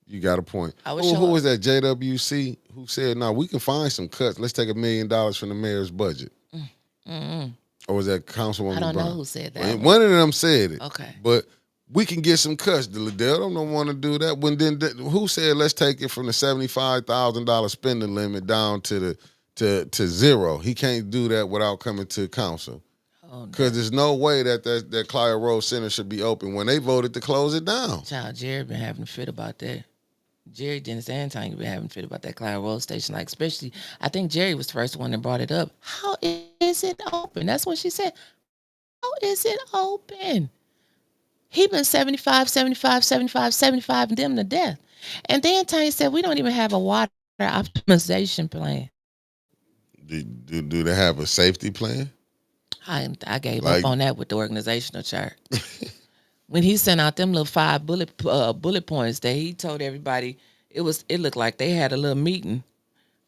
You got a point. I would Who, show who up. was that, JWC, who said, no, we can find some cuts. Let's take $1 million from the mayor's budget. Or was that Councilwoman I don't know Brown? who said that Well, one. one of them said it. Okay. But we can get some cuts. The Liddell don't want to do that. Who said let's take it from the $75,000 spending limit down to zero? He can't do that without coming to council. Oh no. Because there's no way that Clyde Rose Center should be open when they voted to close it down. Child, Jerry been having a fit about that. Jerry Dennis and Tanya been having a fit about that Clyde Road station. Like, especially, I think Jerry was the first one that brought it up. How is it open? That's what she said. How is it open? He been 75, 75, 75, 75, and them to death. And then Tanya said, we don't even have a water optimization plan. Do they have a safety plan? I gave up Like, on that with the organizational chart. When he sent out them little five bullet points that he told everybody, it looked like they had a little meeting.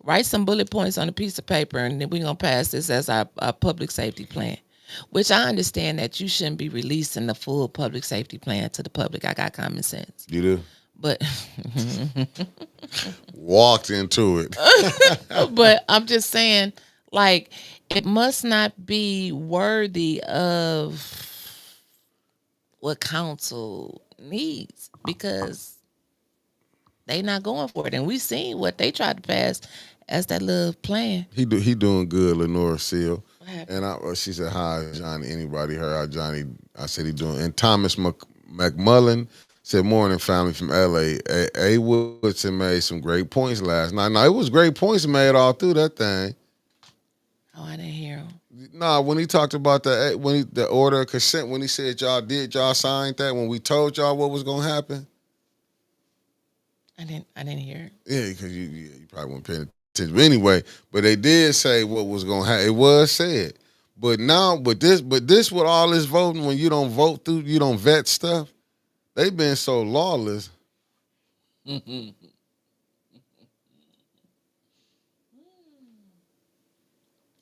Write some bullet points on a piece of paper, and then we're gonna pass this as our public safety plan. Which I understand that you shouldn't be releasing the full public safety plan to the public. I got common sense, you do? but Walked into it. but I'm just saying, like, it must not be worthy of what council needs because they not going for it. And we seen what they tried to pass as that little plan. He doing good, Lenora Seal. What happened? And she said, "Hi, Johnny. Anybody heard how Johnny?" I said, "He doing." And Thomas McMullen said, "Morning, family from L.A. A. Woodson made some great points last night. Now it was great points made all through that thing. Oh, I didn't hear him. Nah, when he talked about the order of consent, when he said y'all signed that when we told y'all what was gonna happen." I didn't hear it. Yeah, because you probably weren't paying attention. But anyway, but they did say what was gonna happen. It was said. But now, but this with all this voting, when you don't vote through, you don't vet stuff. They've been so lawless.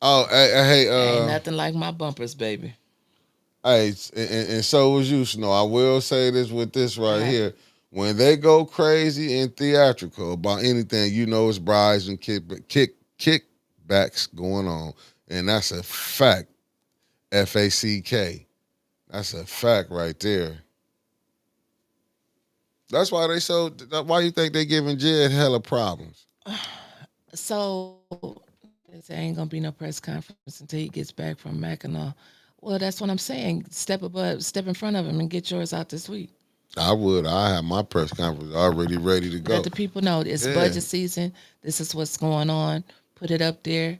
Oh, hey, Ain't nothing like my bumpers, baby. hey, and so was you, Snow. I will say this with this right Right. here. When they go crazy and theatrical about anything, you know it's bribes and kickbacks going on. And that's a fact. FACK. That's a fact right there. That's why why you think they giving Jed hella problems? So there ain't gonna be no press conference until he gets back from Mackinac. Well, that's what I'm saying. Step in front of him and get yours out this week. I would. I have my press conference already ready to go. Let the people know it's Yeah. budget season. This is what's going on. Put it up there.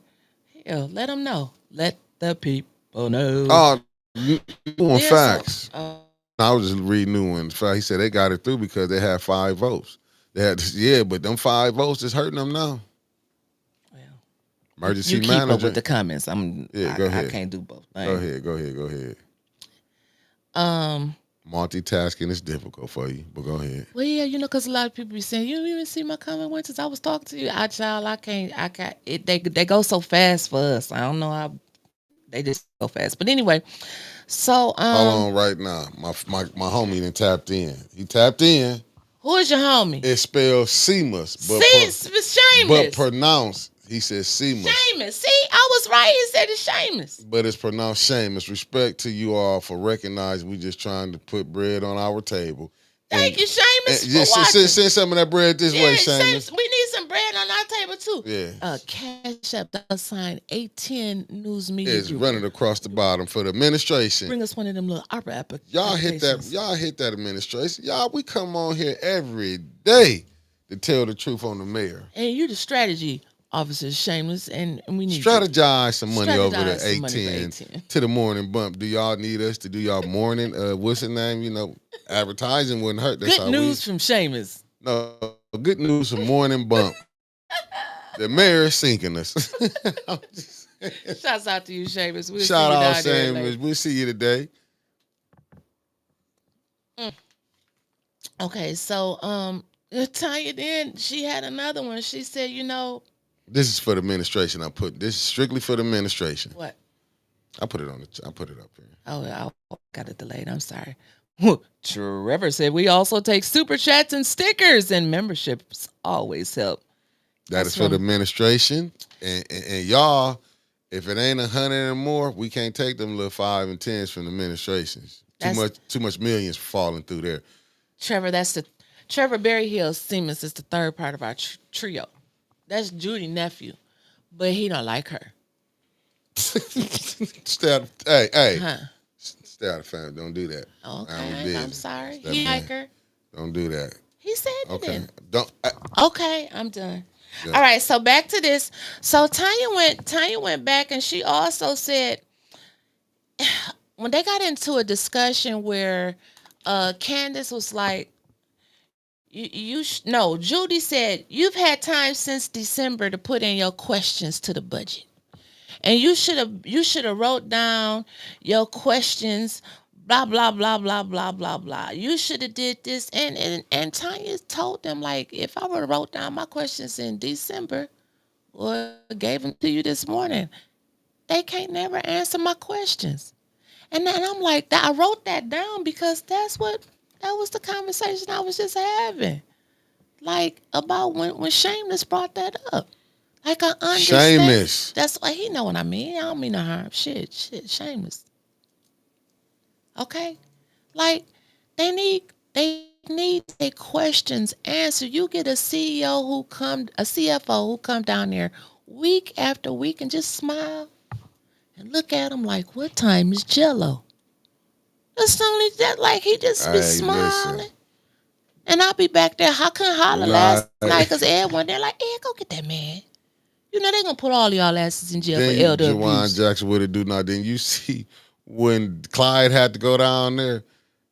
Hell, let them know. Let the people know. Oh, you doing Yeah, facts. So, I was just reading new ones. He said they got it through because they had 5 votes. They had but them 5 votes is hurting them now. well, Emergency you keep up manager. with the comments. Go I ahead. can't do both. Go ahead. Um. Multitasking is difficult for you, but go ahead. Well, yeah, because a lot of people be saying, "You don't even see my comment went since I was talking to you." I can't. I can't. They go so fast for us. I don't know how they just go fast. But anyway, so Hold on right now. My homie done tapped in. He tapped in. who is your homie? It's spelled Seamus, See, it's but Seamus. pronounced. He said Seamus. Seamus. See, I was right. He said it's Seamus. But it's pronounced Seamus. Respect to you all for recognizing we just trying to put bread on our table. Thank you, Seamus, for Just watching. send some of that bread this way, Yeah, Seamus. we need some bread on our table too. Yeah. Cash App $810 News Media It's Group. running across the bottom for the administration. Bring us one of them little opera applications. Y'all hit that administration. Y'all, we come on here every day to tell the truth on the mayor. And you the strategy officer, Shameless, and we need Strategize some money over Strategize to some money for 810 810. to the morning bump. Do y'all need us to do y'all morning? What's the name? Advertising wouldn't hurt. That's Good news from Shameless. No, good news from morning bump. The mayor is sinking us. I'm just saying. Shouts out to you, Shameless. We'll Shout see you out, down there later. Sam. We'll see you today. Okay, so Tanya then she had another one. She said, This is for the administration. This is strictly for the administration. what? I put it up here. Oh, I got it delayed. I'm sorry. Trevor said we also take super chats and stickers, and memberships always help. That's for the administration. And y'all, if it ain't 100 or more, we can't take them little 5 and 10s from the administrations. Too much millions falling through there. Trevor, Trevor Berry Hill Siemens is the third part of our trio. That's Judy's nephew, but he don't like her. Stay out of family. Don't do that. Okay, I'm sorry. Step He back. like her. Don't do that. He said he Okay. didn't. Don't. Okay, I'm done. Yeah. All right, so back to this. So Tanya went back and she also said when they got into a discussion where Candace was like, no, Judy said, you've had time since December to put in your questions to the budget. And you should have wrote down your questions, blah blah blah blah blah blah blah. You should have did this, and Tanya told them, like, if I would have wrote down my questions in December or gave them to you this morning, they can't never answer my questions. And then I'm like, I wrote that down because that was the conversation I was just having. Like, about when Shameless brought that up. Like, I understand. Seamus. That's why he know what I mean. I don't mean no harm. Shit, Shameless. Okay? Like, they need their questions answered. You get a CFO who come down there week after week and just smile and look at him like, what time is Jello? That's only that, like, he just be Hey, listen. smiling. And I'll be back there. I couldn't holler last Like, night because Ed went there like, Ed, go get that man. You know they gonna put all y'all asses in jail for then elder Jawan abuse. Jackson would have do nothing. Then you see when Clyde had to go down there.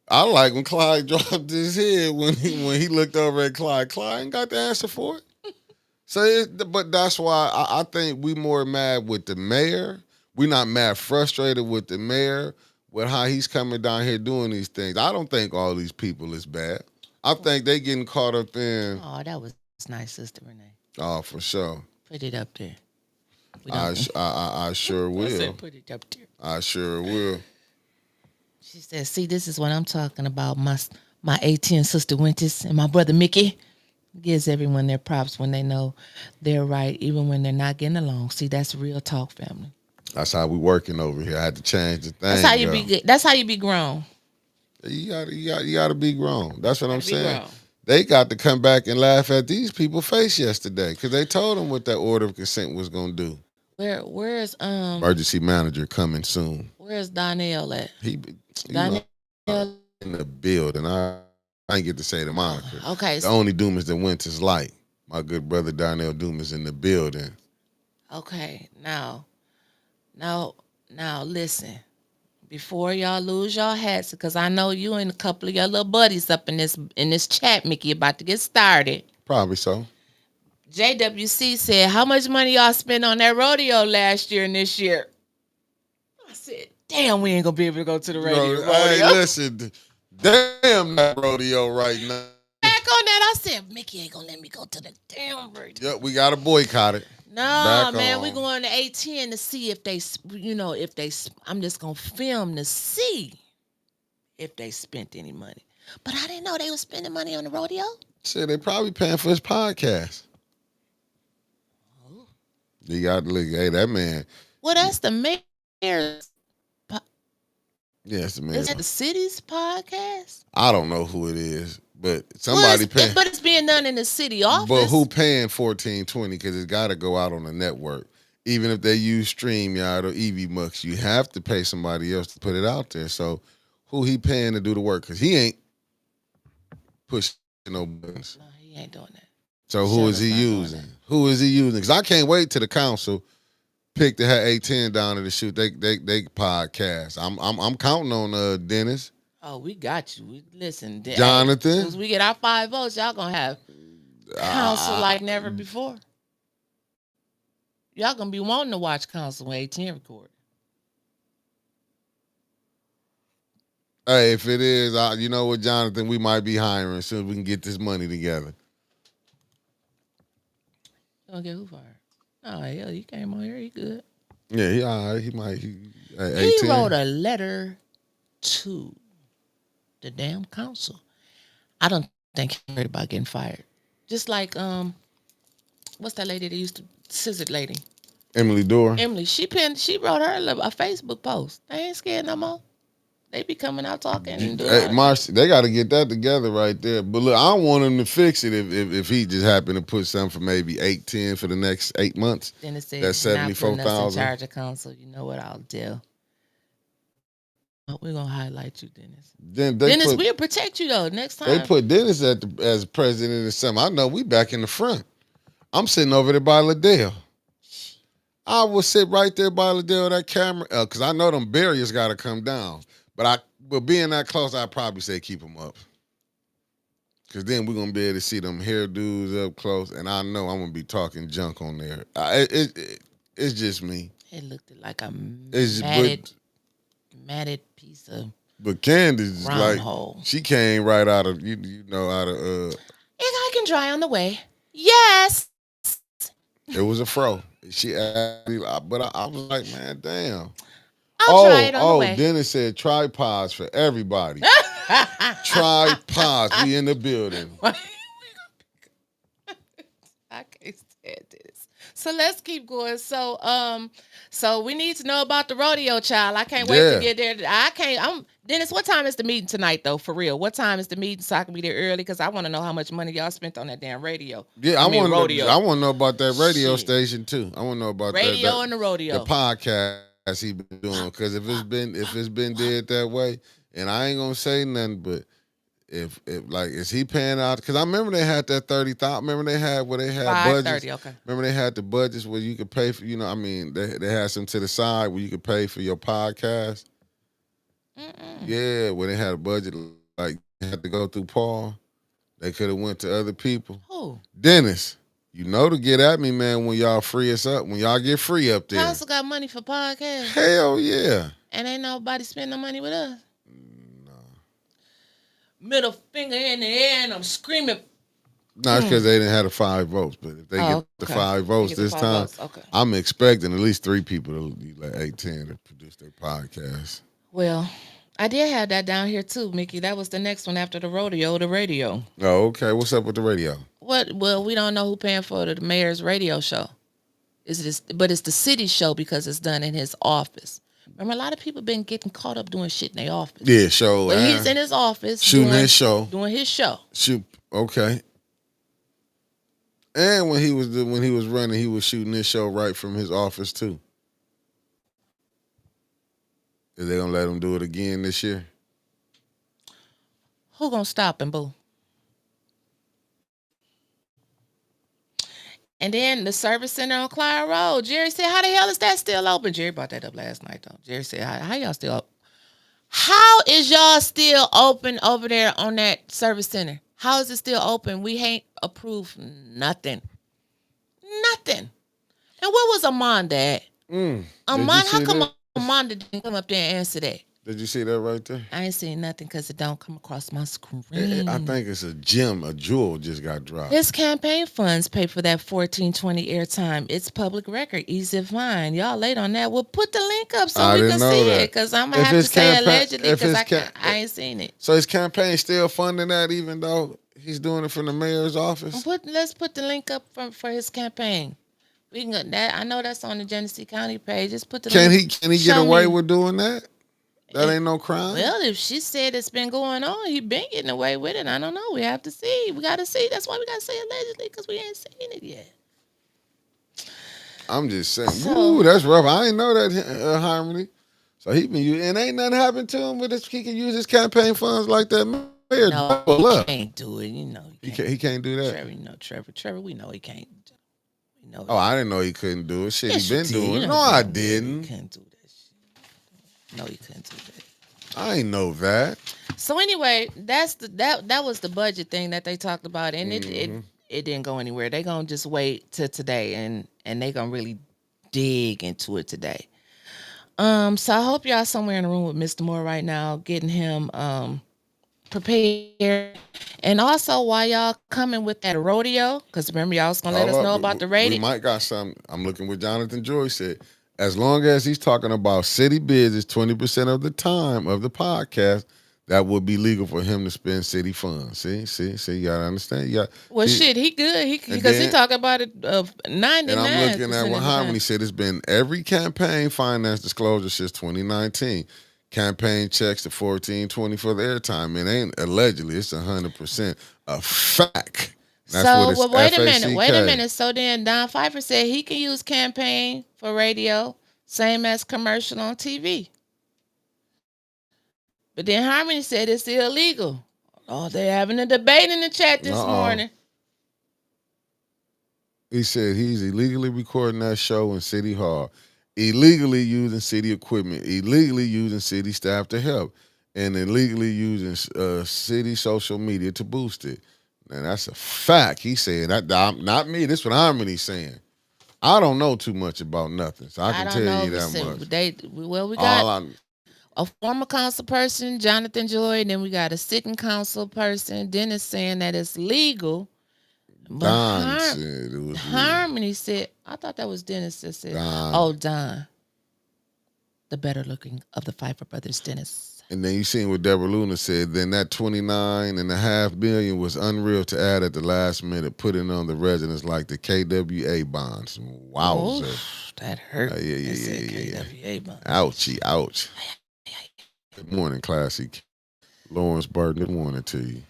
I like when Clyde dropped his head when he looked over at Clyde. Clyde ain't got the answer for it. So, but that's why I think we more mad with the mayor. We not mad, frustrated with the mayor with how he's coming down here doing these things. I don't think all these people is bad. I think they getting caught up in. Oh, that was nice, Sister Renee. Oh, for sure. Put it up there. We I don't. I sure I said will. put it up there. I sure will. She said, "See, this is what I'm talking about. My ATN sister Winters and my brother Mickey gives everyone their props when they know they're right, even when they're not getting along. See, that's real talk, family. That's how we working over here. I had to change the thing. That's how you girl. be good. That's how you be grown. You gotta be grown. That's what I'm Be saying. grown. They got to come back and laugh at these people's face yesterday because they told them what that order of consent was gonna do. Where's Emergency manager coming soon. where's Donnell at? He, you know, Donnell. in the building. I ain't get to say the moniker. Okay, The only Doom is the Winter's Light. My good brother Darnell Doom is in the building. okay. Now, listen. Before y'all lose y'all hats, because I know you and a couple of your little buddies up in this chat, Mickey, about to get started. Probably so. JWC said, "How much money y'all spent on that rodeo last year and this year?" I said, "Damn, we ain't gonna be able to go to the rodeo." Hey, listen, damn that rodeo right now. Back on that, I said, "Mickey ain't gonna let me go to the damn rodeo." Yep, we gotta boycott it. No, Back man, on. we going to ATN to see if they, I'm just gonna film to see if they spent any money. But I didn't know they was spending money on the rodeo. Shit, they probably paying for his podcast. Oh. You got to look. Hey, that man. Well, that's the mayor's. Yes, man. Is that the city's podcast? I don't know who it is, but Well, somebody paying. but it's being done in the city office. But who paying $14.20? Because it's got to go out on the network. Even if they use StreamYard or EVMux, you have to pay somebody else to put it out there. So who he paying to do the work? Because he ain't pushing no buttons. No, he ain't doing that. So who is he Shutter's not doing using? Who is he using? Because I can't wait till the council pick to have A10 down to shoot they podcast. I'm counting on Dennis. Oh, we got you. Listen, Jonathan. As soon as we get our 5 votes, y'all gonna have council like never before. Y'all gonna be wanting to watch council when A10 record. Hey, if it is, you know what, Jonathan, we might be hiring as soon as we can get this money together. You gonna get who fired? Oh hell, he came on here. He good. Yeah, he all right. He might. He 18. wrote a letter to the damn council. I don't think he's worried about getting fired. Just like what's that lady that used to scissor lady? Emily Dore. Emily. She wrote her a Facebook post. They ain't scared no more. They be coming out talking and doing Hey, Marcy, they got to get that together right there. But look, I don't want him to fix it if he just happened to put something for maybe 8-10 for the next 8 months. Then it says That's you're not putting us in 74,000. charge of council. You know what I'll do. Oh, we're gonna highlight you, Dennis. Then Dennis, we'll protect you though. Next time. they put Dennis as president or something. I know we back in the front. I'm sitting over there by Liddell. I will sit right there by Liddell, that camera, because I know them barriers got to come down. But being that close, I'd probably say keep them up. Because then we're going to be able to see them hairdos up close, and I know I'm going to be talking junk on there. It's just me. It looked like a It's matted, matted piece of but Candace is round like hole. she came right out of out of I can dry on the way. Yes. it was a fro. She asked me, but I was like, man, damn. I'll try it on the Oh, way. Dennis said tripods for everybody. Tripods. We in the building. I can't stand this. So let's keep going. So we need to know about the rodeo, child. I can't wait to get there. Dennis, what time is the meeting tonight, though? For real, what time is the meeting so I can be there early? Because I want to know how much money y'all spent on that damn radio. Yeah, I want rodeo. I want to know about that radio station too. I want to know about radio and the rodeo, the podcast he been doing. Because if it's been dead that way, and I ain't gonna say nothing, but if like is he paying out? Because I remember they had that 30,000. Remember they had where they had budgets. Okay. Remember they had the budgets where you could pay for. I mean they had some to the side where you could pay for your podcast. Yeah, when they had a budget like you had to go through Paul, they could have went to other people. Who? Dennis, to get at me, man, when y'all free us up, when y'all get free up there. Council got money for podcasts. Hell yeah. And ain't nobody spend no money with us. No. Middle finger in the air and I'm screaming. No, it's because they didn't have the 5 votes. But if they get the 5 votes this time, I'm expecting at least 3 people to be like 8-10 to produce their podcast. Well, I did have that down here too, Mickey. That was the next one after the rodeo, the radio. Oh, okay. What's up with the radio? Well, we don't know who paying for the mayor's radio show. But it's the city show because it's done in his office. Remember, a lot of people been getting caught up doing shit in their office. Yeah, show. But he's in his office shooting his show. Doing his show. Okay. And when he was running, he was shooting his show right from his office too. Is they gonna let him do it again this year? Who gonna stop him, boo? And then the service center on Clyde Road. Jerry said, how the hell is that still open? Jerry brought that up last night, though. Jerry said, how y'all still open? How is y'all still open over there on that service center? How is it still open? We ain't approved nothing. Nothing. And where was Amanda at? Amanda, how come Amanda didn't come up there and answer that? Did you see that right there? I ain't seen nothing because it don't come across my screen. I think it's a jewel just got dropped. His campaign funds pay for that 1420 airtime. It's public record, easy to find. Y'all late on that. Well, put the link up so we can see it because I'm going to have to say allegedly because I ain't seen it. So his campaign still funding that even though he's doing it from the mayor's office? Let's put the link up for his campaign. We can that. I know that's on the Genesee County page. Just put the link. Can he get away with doing that? That ain't no crime? Well, if she said it's been going on, he been getting away with it. I don't know. We have to see. We got to see. That's why we got to say allegedly because we ain't seen it yet. I'm just saying. Ooh, that's rough. I ain't know that, Harmony. So he been using, and ain't nothing happened to him, but he can use his campaign funds like that. Mayor, no, he can't do it. He can't do that. Trevor, we know he can't. We know. Oh, I didn't know he couldn't do it. Shit, yes, he been doing it. No, I didn't. He couldn't do that shit. No, he couldn't do that. I ain't know that. So anyway, that was the budget thing that they talked about, and it didn't go anywhere. They gonna just wait till today, and they gonna really dig into it today. So I hope y'all somewhere in the room with Mr. Moore right now, getting him prepared, and also while y'all coming with that rodeo, because remember y'all was gonna let us know about the radio. We might got something. I'm looking what Jonathan Joyce said. As long as he's talking about city business 20% of the time of the podcast, that would be legal for him to spend city funds. See, you gotta understand. He good. Because he talking about it 99%. And I'm looking at what Harmony said. It's been every campaign finance disclosure since 2019. Campaign checks to 1420 for the airtime. It ain't allegedly. It's 100% a fact. That's wait a minute. So then Don Pfeiffer said he can use campaign for radio, same as commercial on TV. But then Harmony said it's illegal. Oh, they're having a debate in the chat this morning. He said he's illegally recording that show in City Hall, illegally using city equipment, illegally using city staff to help, and illegally using city social media to boost it. And that's a fact. He said, not me. This is what Harmony's saying. I don't know too much about nothing, so I I can don't tell know you if that it's much. we All got I a former council person, Jonathan Joy, and then we got a sitting council person. Dennis saying that it's legal, but Don said it was legal. Harmony said, I thought that was Dennis that said, Don. oh, Don, the better looking of the Pfeiffer brothers, Dennis. And then you seen what Deborah Luna said. Then that 29.5 million was unreal to add at the last minute, putting on the residents like the KWA bonds. Oh, Wowzer. that hurt. Yeah, They yeah, said yeah, yeah, KWA bond. yeah. Ouchie, ouch. Good morning, Classic. Lawrence Burton, good morning to you.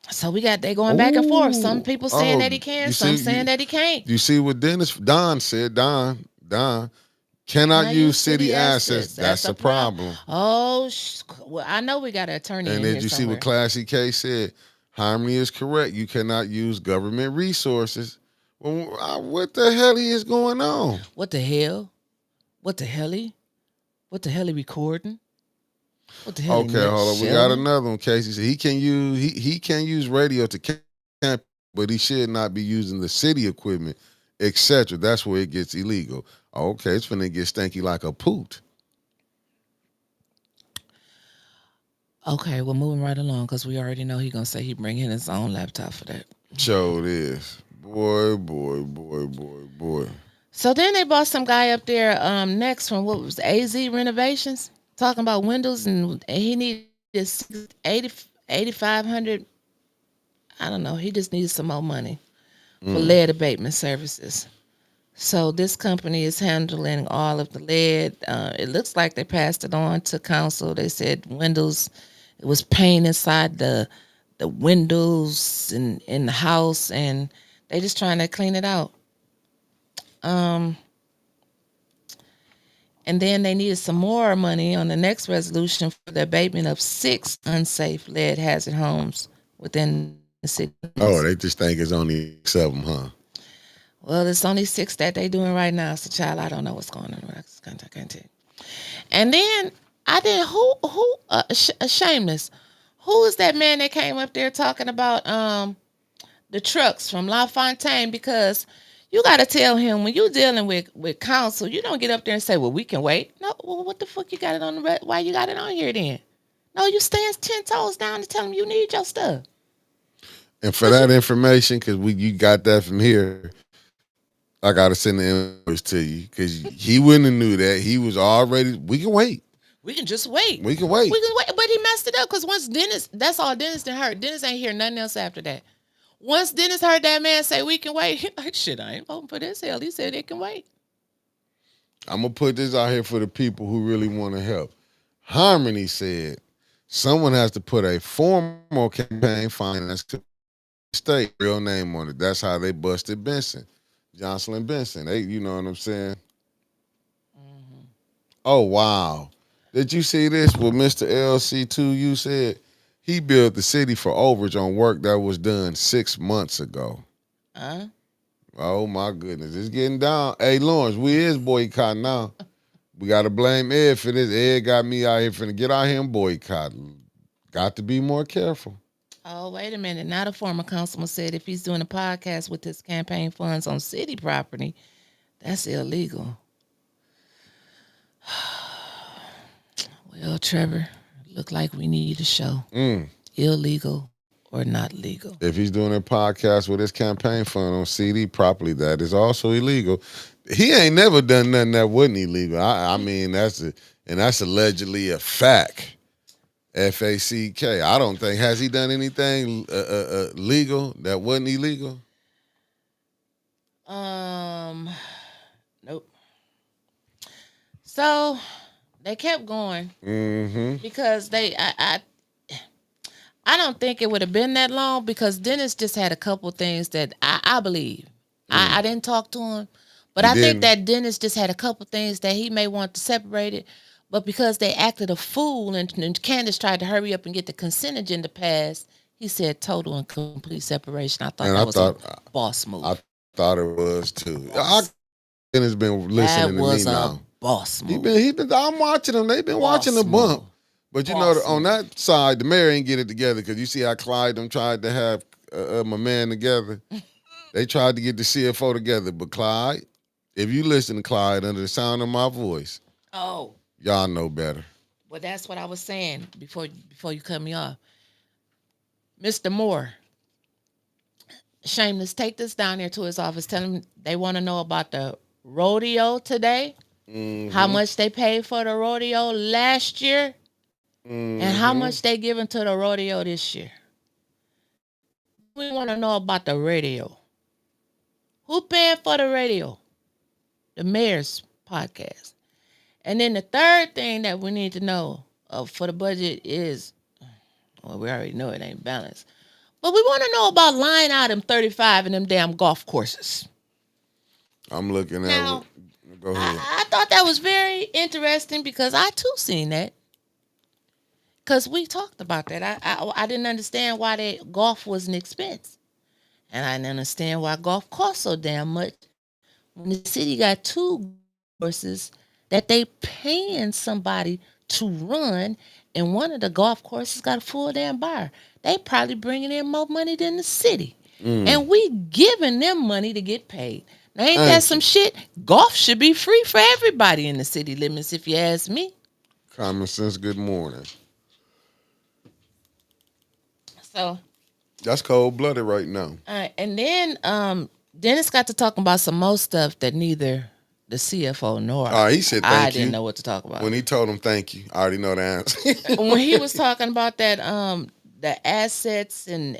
So they going back and forth. Some people saying Oh, that he can, you some see, saying that he can't. you see what Don said. Don cannot Cannot use use city city assets. assets. That's That's a a problem. problem. Oh, well, I know we got an attorney And in did here you see what somewhere. Classy K said? Harmony is correct. You cannot use government resources. Well, what the hell is going on? What the hell? What the hell? What the hell he recording? What the hell he Okay, hold on. We got shelling? another one. Casey said he can use radio to camp, but he should not be using the city equipment, etc. That's where it gets illegal. Okay, it's finna get stanky like a poot. Okay, well, moving right along because we already know he gonna say he bring in his own laptop for that. Show this. Boy. So then they bought some guy up there next from what was AZ Renovations talking about windows and he needed 8,500. I don't know. He just needs some more money for lead abatement services. So this company is handling all of the lead. It looks like they passed it on to council. They said windows, it was paint inside the windows in the house, and they just trying to clean it out. And then they needed some more money on the next resolution for the abatement of 6 unsafe lead hazard homes within the city. Oh, they just think it's only 7, huh? Well, it's only 6 that they doing right now. So, child, I don't know what's going on. I can't tell you. And then I did shameless. Who is that man that came up there talking about the trucks from LaFontaine? Because you got to tell him when you're dealing with council, you don't get up there and say, well, we can wait. No, well, what the fuck you got it on why you got it on here then? No, you stand 10 toes down to tell him you need your stuff. And for that information, because you got that from here, I got to send the invoice to you because he wouldn't have knew that. He was already, we can wait. We can just wait. We can wait. But he messed it up because once Dennis, that's all Dennis didn't heard. Dennis ain't hear nothing else after that. Once Dennis heard that man say we can wait, he like, shit, I ain't voting for this. Hell, he said it can wait. I'm going to put this out here for the people who really want to help. Harmony said someone has to put a formal campaign finance to state real name on it. That's how they busted Benson, Jocelyn Benson. They, you know what I'm saying? Mm-hmm. Oh, wow. Did you see this? What Mr. LC2U said? He billed the city for overage on work that was done 6 months ago. Oh my goodness, it's getting down. Hey, Lawrence, we is boycotting now. We got to blame Ed for this. Ed got me out here finna get out here and boycott. Got to be more careful. Oh, wait a minute. Now the former councilman said if he's doing a podcast with his campaign funds on city property, that's illegal. Well, Trevor, look like we need a show. Illegal or not legal. If he's doing a podcast with his campaign fund on CD properly, that is also illegal. He ain't never done nothing that wasn't illegal. I mean, that's allegedly a fact. FACK. I don't think, has he done anything legal that wasn't illegal? Nope. So they kept going because I don't think it would have been that long because Dennis just had a couple things that I believe. I didn't talk to him, but I think that Dennis just had a couple things that he may want to separate it. But because they acted a fool and Candace tried to hurry up and get the consent agenda passed, he said total and complete separation. I thought that was a boss move. I thought it was too. Dennis been listening to me now. Boss move. I'm watching them. They've been watching the bump. But you know, on that side, the mayor ain't get it together because you see how Clyde them tried to have my man together. They tried to get the CFO together, but Clyde, If you listen to Clyde under the sound of my voice, Oh, y'all know better. well, that's what I was saying before you cut me off. Mr. Moore, Shameless, take this down there to his office. Tell him they want to know about the rodeo today, how Mm-hmm. much they paid for the rodeo last year, and how Mm-hmm. much they giving to the rodeo this year. We want to know about the radio. Who paying for the radio? The mayor's podcast. And then the third thing that we need to know for the budget is, well, we already know it ain't balanced, but we want to know about line item 35 and them damn golf courses. I'm looking at what. Now, Go ahead. I thought that was very interesting because I too seen that. Because we talked about that. I didn't understand why that golf was an expense. And I didn't understand why golf costs so damn much when the city got two courses that they paying somebody to run, and one of the golf courses got a full damn bar. They probably bringing in more money than the city, Mm. and we giving them money to get paid. Now ain't that Thank some you. shit? Golf should be free for everybody in the city limits, if you ask me. Common sense. Good morning. So, That's cold blooded right now. and then Dennis got to talking about some more stuff that neither the CFO nor He said I thank didn't you know what to talk about. when he told him thank you. I already know the answer. When he was talking about that the assets and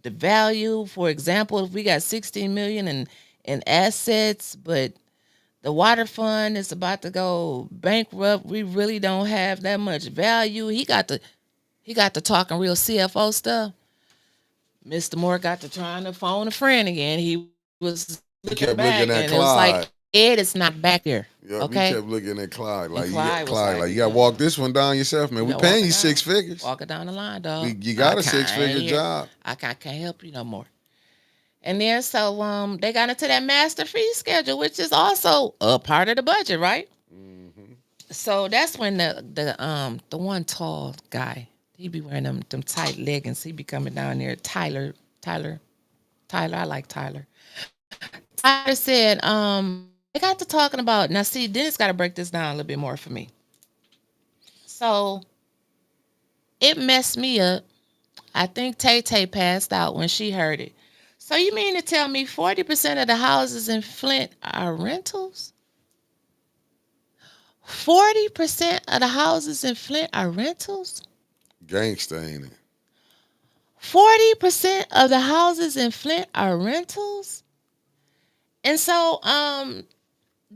the value, for example, if we got 16 million in assets, but the water fund is about to go bankrupt, we really don't have that much value. He got to talking real CFO stuff. Mr. Moore got to trying to phone a friend again. He was He looking kept back looking at and it was like, Clyde. Ed is not back here. Yep, Okay. he kept looking at Clyde like, Clyde was Clyde, like, like you got to walk this one down yourself, man. You We gotta paying walk you it six down. figures. Walk it down the line, dog. You got I a can't 6-figure hear- job. I can't help you no more. And then so they got into that master fee schedule, which is also a part of the budget, right? Mm-hmm. So that's when the one tall guy, he be wearing them tight leggings. He be coming down there. Tyler. I like Tyler. Tyler said, they got to talking about, now see, Dennis got to break this down a little bit more for me. So it messed me up. I think Tay Tay passed out when she heard it. So you mean to tell me 40% of the houses in Flint are rentals? 40% of the houses in Flint are rentals? Gangsta, ain't it? 40% of the houses in Flint are rentals? And so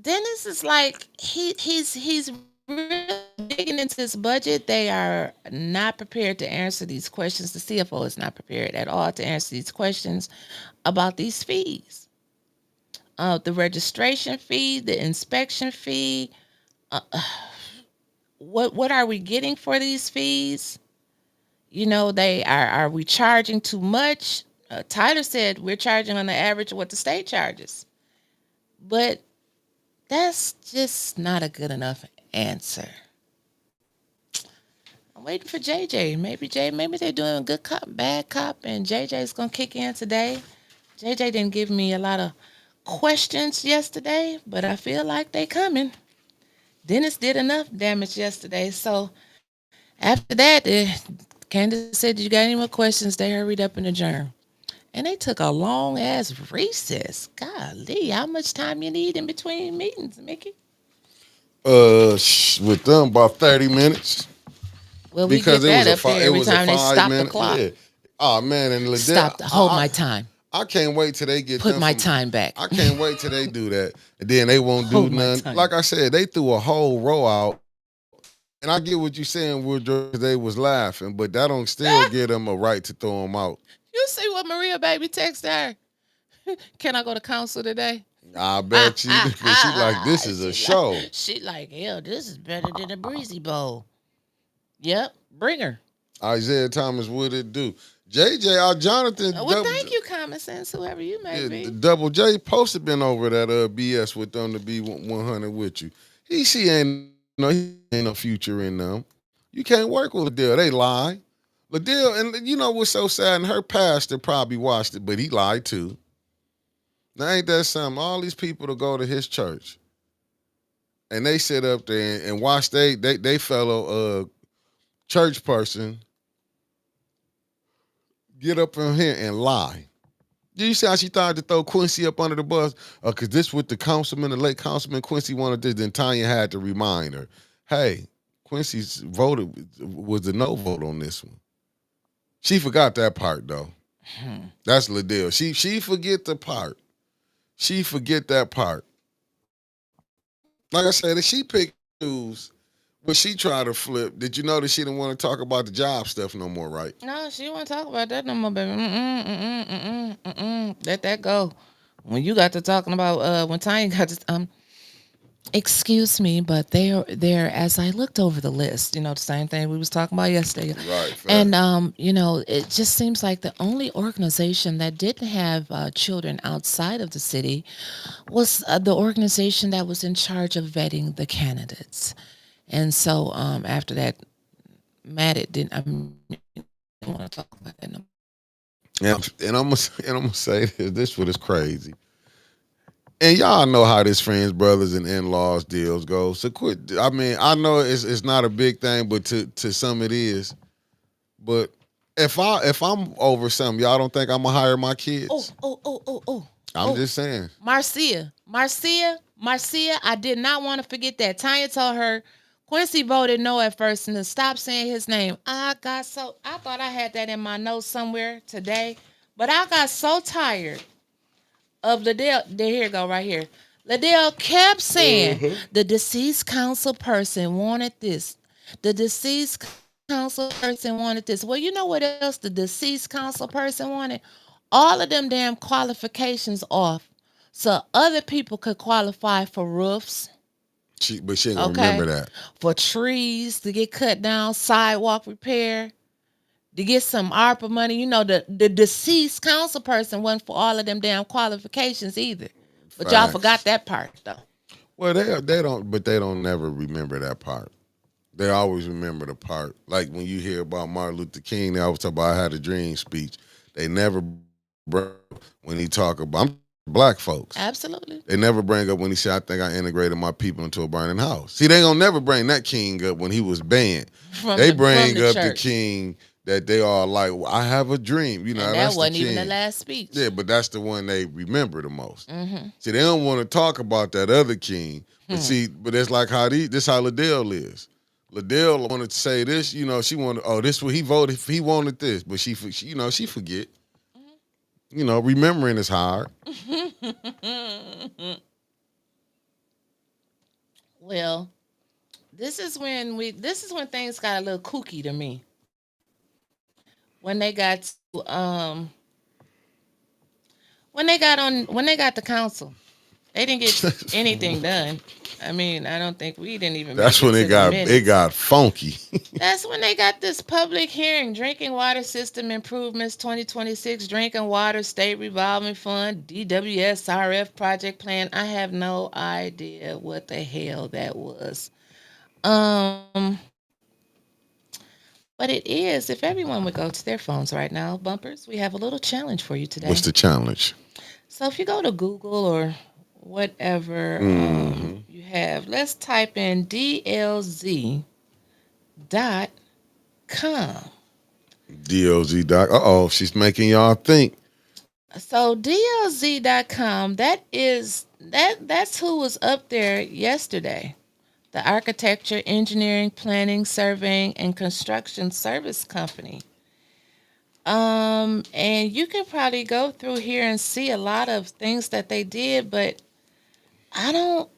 Dennis is like he's really digging into this budget. They are not prepared to answer these questions. The CFO is not prepared at all to answer these questions about these fees. The registration fee, the inspection fee. What are we getting for these fees? You know, they are we charging too much? Tyler said we're charging on the average of what the state charges. But that's just not a good enough answer. I'm waiting for JJ. Maybe they're doing good cop, bad cop, and JJ's gonna kick in today. JJ didn't give me a lot of questions yesterday, but I feel like they coming. Dennis did enough damage yesterday, so after that, Candace said, "You got any more questions?" They hurried up and adjourned. And they took a long ass recess. Golly, how much time you need in between meetings, Mickey? With them about 30 minutes Well, we because get it was that a up there it every was a time they 5 stop the minute. clock. Yeah. Oh man, and Stop. Hold my time. I can't wait till they get Put done my from- time back. I can't wait till they do that, and then they won't do Hold my nothing. time. Like I said, they threw a whole row out, and I get what you're saying, Woodrow. They was laughing, but that don't still give them a right to throw them out. You see what Maria baby texted her? Can I go to council today? I bet you, because she like this is a show. She like, hell, this is better than a breezy bowl. Yep, bring her. Isaiah Thomas, what it do? JJ, Jonathan. Well, thank you, Common Sense, whoever you may be. Double J posted been over that BS with them to be 100 with you. He ain't no future in them. You can't work with Liddell. They lie. Liddell, and you know what's so sad? And her pastor probably watched it, but he lied too. Now ain't that something? All these people to go to his church and they sit up there and watch they fellow church person get up in here and lie. Did you see how she tried to throw Quincy up under the bus? Because this what the councilman, the late councilman Quincy wanted this. Then Tanya had to remind her, hey, Quincy's voted was a no vote on this one. She forgot that part though. That's Liddell. She forget the part. She forget that part. Like I said, if she picked news, when she tried to flip, did you notice she didn't want to talk about the job stuff no more, right? No, she don't want to talk about that no more, baby. Let that go. When you got to talking about when Tanya got to excuse me, but they're as I looked over the list, the same thing we was talking about yesterday. Right. And it just seems like the only organization that didn't have children outside of the city was the organization that was in charge of vetting the candidates. And so after that, Matt, it didn't. I mean, I don't want to talk about that no more. And I'm gonna say this what is crazy. And y'all know how this friends, brothers, and in-laws deals go. So quit. I mean, I know it's not a big thing, but to some it is. But if I'm over something, y'all don't think I'm gonna hire my kids? Oh. I'm just saying. Marcia, I did not want to forget that. Tanya told her Quincy voted no at first and to stop saying his name. I thought I had that in my notes somewhere today, but I got so tired of Liddell. Here you go, right here. Liddell kept saying the deceased council person wanted this. The deceased council person wanted this. Well, you know what else the deceased council person wanted? All of them damn qualifications off so other people could qualify for roofs. But she ain't gonna Okay. remember that. For trees to get cut down, sidewalk repair, to get some ARPA money. The deceased council person wasn't for all of them damn qualifications either. But y'all Facts. forgot that part though. Well, they don't, but they don't never remember that part. They always remember the part. Like when you hear about Martin Luther King, they always talk about I had a dream speech. They never bring up when he talk about black folks. Absolutely. They never bring up when he said, I think I integrated my people into a burning house. See, they gonna never bring that king up when he was banned. They bring up the king that they are like, well, I have a dream. And that's that wasn't the king. even the last speech. Yeah, but that's the one they remember the most. Mm-hmm. See, they don't want to talk about that other king. But see, but it's like this how Liddell is. Liddell wanted to say this, she wanted, this what he voted, he wanted this, but she forget. Remembering is hard. Well, this is when things got a little kooky to me. When they got to when they got the council, they didn't get anything done. I mean, I don't think we didn't even. That's when it got funky. That's when they got this public hearing, drinking water system improvements, 2026 drinking water state revolving fund, DWSRF project plan. I have no idea what the hell that was. But it is. If everyone would go to their phones right now, bumpers, we have a little challenge for you today. What's the challenge? So if you go to Google or whatever you have, let's type in DLZ.com. DLZ. She's making y'all think. So DLZ.com, that's who was up there yesterday. The Architecture, Engineering, Planning, Surveying, and Construction Service Company. And you can probably go through here and see a lot of things that they did, but I don't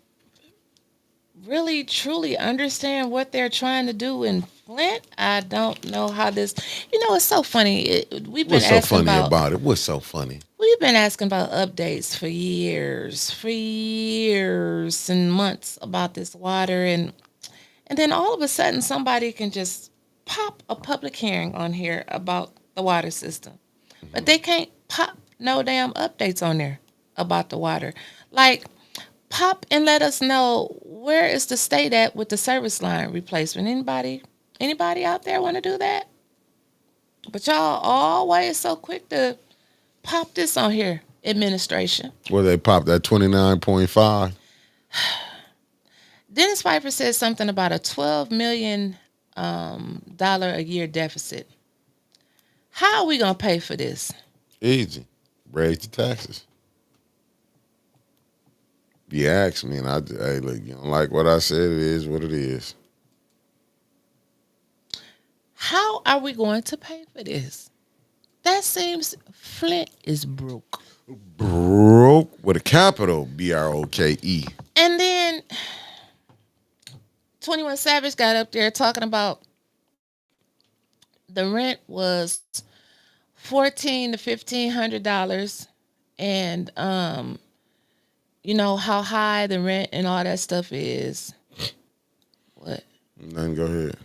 really truly understand what they're trying to do in Flint. I don't know how this. It's so funny. What's so funny about it? What's so funny? We've been asking about updates for years and months about this water, and then all of a sudden somebody can just pop a public hearing on here about the water system, but they can't pop no damn updates on there about the water. Like, pop and let us know where is the state at with the service line replacement. Anybody out there want to do that? But y'all always so quick to pop this on here Administration. Where they popped that 29.5. Dennis Piper said something about a $12 million dollar a year deficit. How are we gonna pay for this? Easy. Raise the taxes. You ask me, and hey, look, you don't like what I said, it is what it is. How are we going to pay for this? That seems Flint is broke. Broke with a capital, BROKE. And then 21 Savage got up there talking about the rent was $1,400 to $1,500, and you know how high the rent and all that stuff is. What? Nothing, go ahead.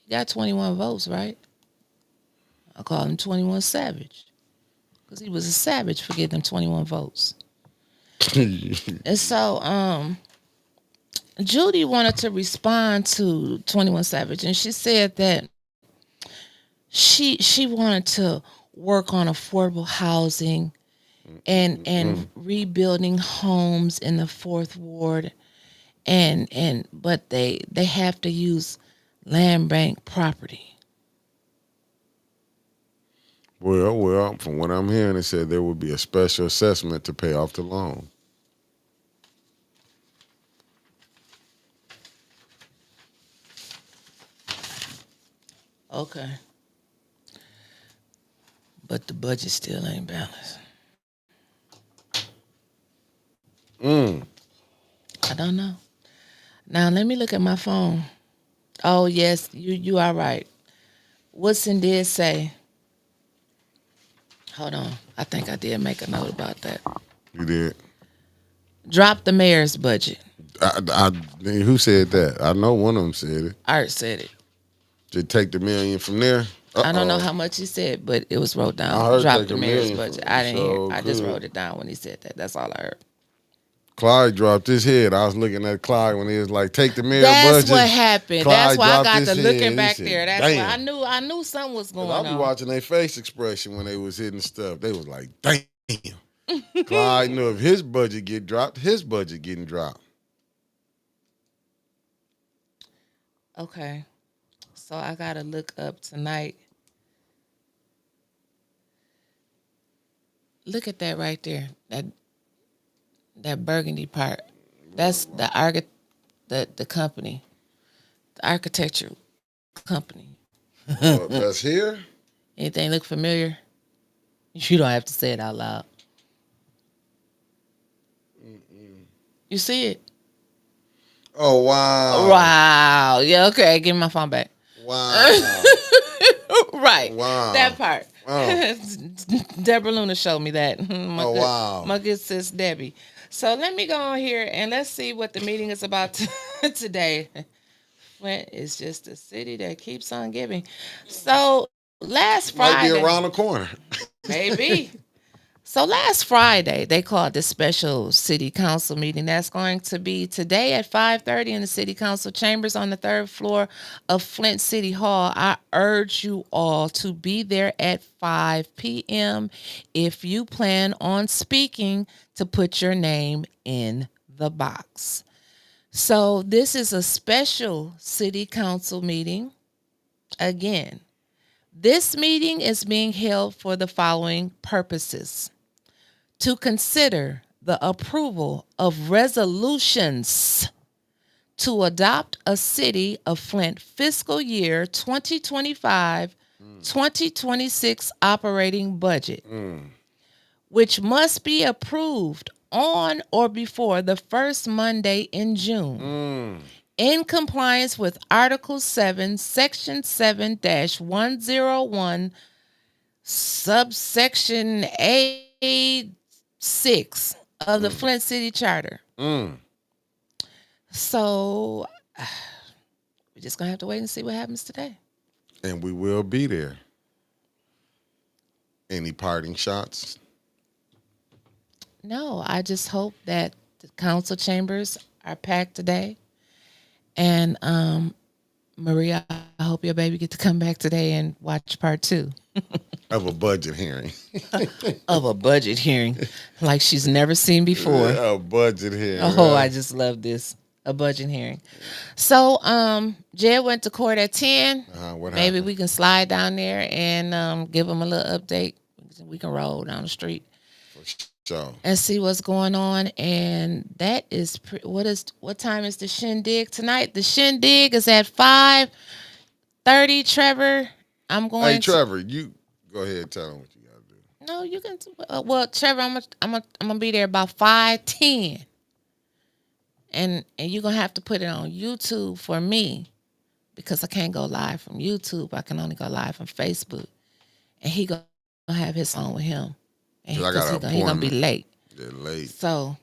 He got 21 votes, right? I call him 21 Savage because he was a savage for getting them 21 votes. And so, Judy wanted to respond to 21 Savage, and she said that she wanted to work on affordable housing and rebuilding homes in the fourth ward, but they have to use land bank property. Well, from what I'm hearing, it said there would be a special assessment to pay off the loan. Okay. But the budget still ain't balanced. I don't know. Now let me look at my phone. Oh yes, you are right. Woodson did say. Hold on. I think I did make a note about that. You did? Drop the mayor's budget. Who said that? I know one of them said it. Art said it. Just take the $1 million from there. I don't know how much he said, but it was wrote down. I heard Drop take the $1 mayor's million budget. from I didn't hear. so I just good. wrote it down when he said that. That's all I heard. Clyde dropped his head. I was looking at Clyde when he was like, take the mayor That's budget. what happened. Clyde That's why I dropped got his to head. looking He back said, there. That's "Damn." why I knew something was going I'll be on. watching their face expression when they was hitting stuff. They was like, damn. Clyde knew if his budget get dropped, his budget getting dropped. Okay. So I gotta look up tonight. Look at that right there. That burgundy part. That's the company. The architecture company. That's here? Anything look familiar? You don't have to say it out loud. You see it? Oh, wow. Wow. Yeah, okay. Give me my phone back. Wow. Right. Wow. That part. Wow. Deborah Luna showed me that. Wow. My good sis Debbie. So let me go on here and let's see what the meeting is about today. Flint is just a city that keeps on giving. So last Friday. Might be around the corner. Maybe. So last Friday, they called this special city council meeting. That's going to be today at 5:30 in the city council chambers on the third floor of Flint City Hall. I urge you all to be there at 5 p.m. if you plan on speaking to put your name in the box. So this is a special city council meeting. Again, this meeting is being held for the following purposes: to consider the approval of resolutions to adopt a City of Flint fiscal year 2025-2026 operating budget, which must be approved on or before the first Monday in June. In compliance with Article 7, Section 7-101, subsection A6 of the Flint City Charter. So we're just going to have to wait and see what happens today. And we will be there. Any parting shots? No, I just hope that the council chambers are packed today. And Maria, I hope your baby get to come back today and watch part 2. of a budget hearing. of a budget hearing like she's never seen before. A budget hearing. Oh, I just love this. A budget hearing. So, Jed went to court at 10. What Maybe happened? we can slide down there and give him a little update. We can roll down the street So and see what's going on. And that is what time is the shindig tonight? The shindig is at 5:30. Trevor, I'm going. hey Trevor, you go ahead and tell them what you gotta do. No, you can. Well, Trevor, I'm gonna be there about 5:10. And you're gonna have to put it on YouTube for me because I can't go live from YouTube. I can only go live from Facebook. And he gonna have his on with him. And 'Cause I got an he gonna be appointment. late. They're late. So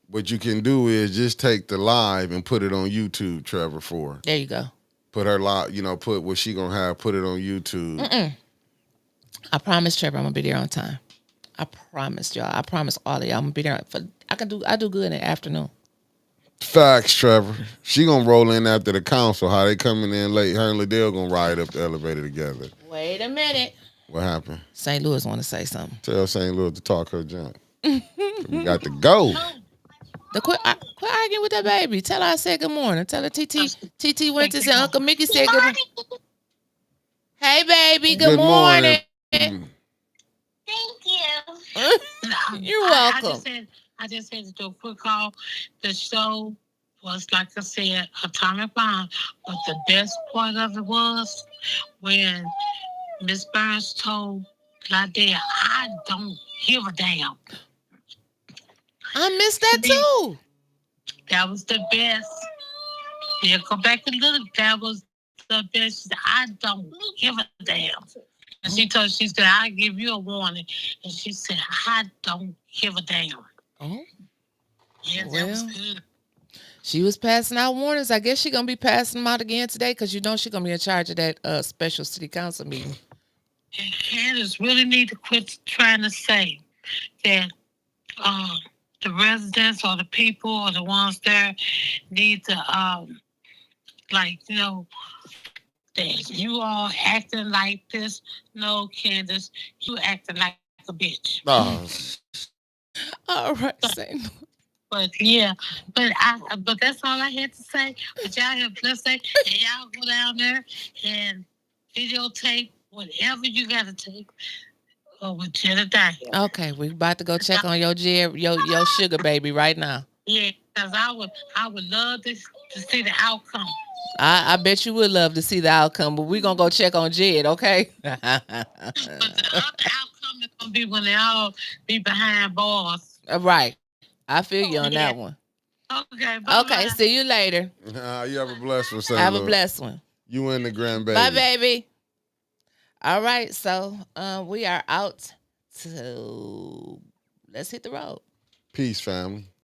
What you can do is just take the live and put it on YouTube, Trevor, for her. there you go. Put her live, put what she gonna have, put it on YouTube. I promise, Trevor, I'm gonna be there on time. I promise y'all. I promise all of y'all I'm gonna be there I do good in the afternoon. Facts, Trevor. She gonna roll in after the council. How they coming in late? Her and Liddell gonna ride up the elevator together. Wait a minute. What happened? St. Louis wanna say something. Tell St. Louis to talk her junk. We got to go. Quit arguing with that baby. Tell her I said good morning. Tell her TT went to say Uncle Mickey said good morning. Hey baby, good morning. Mm. Thank you. You're welcome. I just had to do a quick call. The show was, like I said, Atomic Bomb. But the best part of it was when Miss Burns told Lydell, I don't give a damn. I missed that too. That was the best. Yeah, go back and look. That was the best. She said, I don't give a damn. And she said, I'll give you a warning. And she said, I don't give a damn. Oh, Yeah, that was good. she was passing out warnings. I guess she's gonna be passing them out again today because she's gonna be in charge of that special city council meeting. And Candace really need to quit trying to say that the residents or the people or the ones there need to that you all acting like this. No, Candace, you acting like a bitch. Oh, All right, St. Louis. But yeah, but that's all I had to say. But y'all have a blessed day, and y'all go down there and videotape whatever you gotta take with Jedediah. Okay, we about to go check on your sugar baby right now. Yeah, because I would love to see the outcome. I bet you would love to see the outcome, but we're gonna go check on Jed, okay? But the other outcome is gonna be when they all be behind bars. Right. I feel you on that one. Okay. Bye. Okay, see you later. you have a blessed one, St. Have Louis. a blessed one. You and the grandbaby. Bye, baby. All right, so we are out to let's hit the road. Peace, family.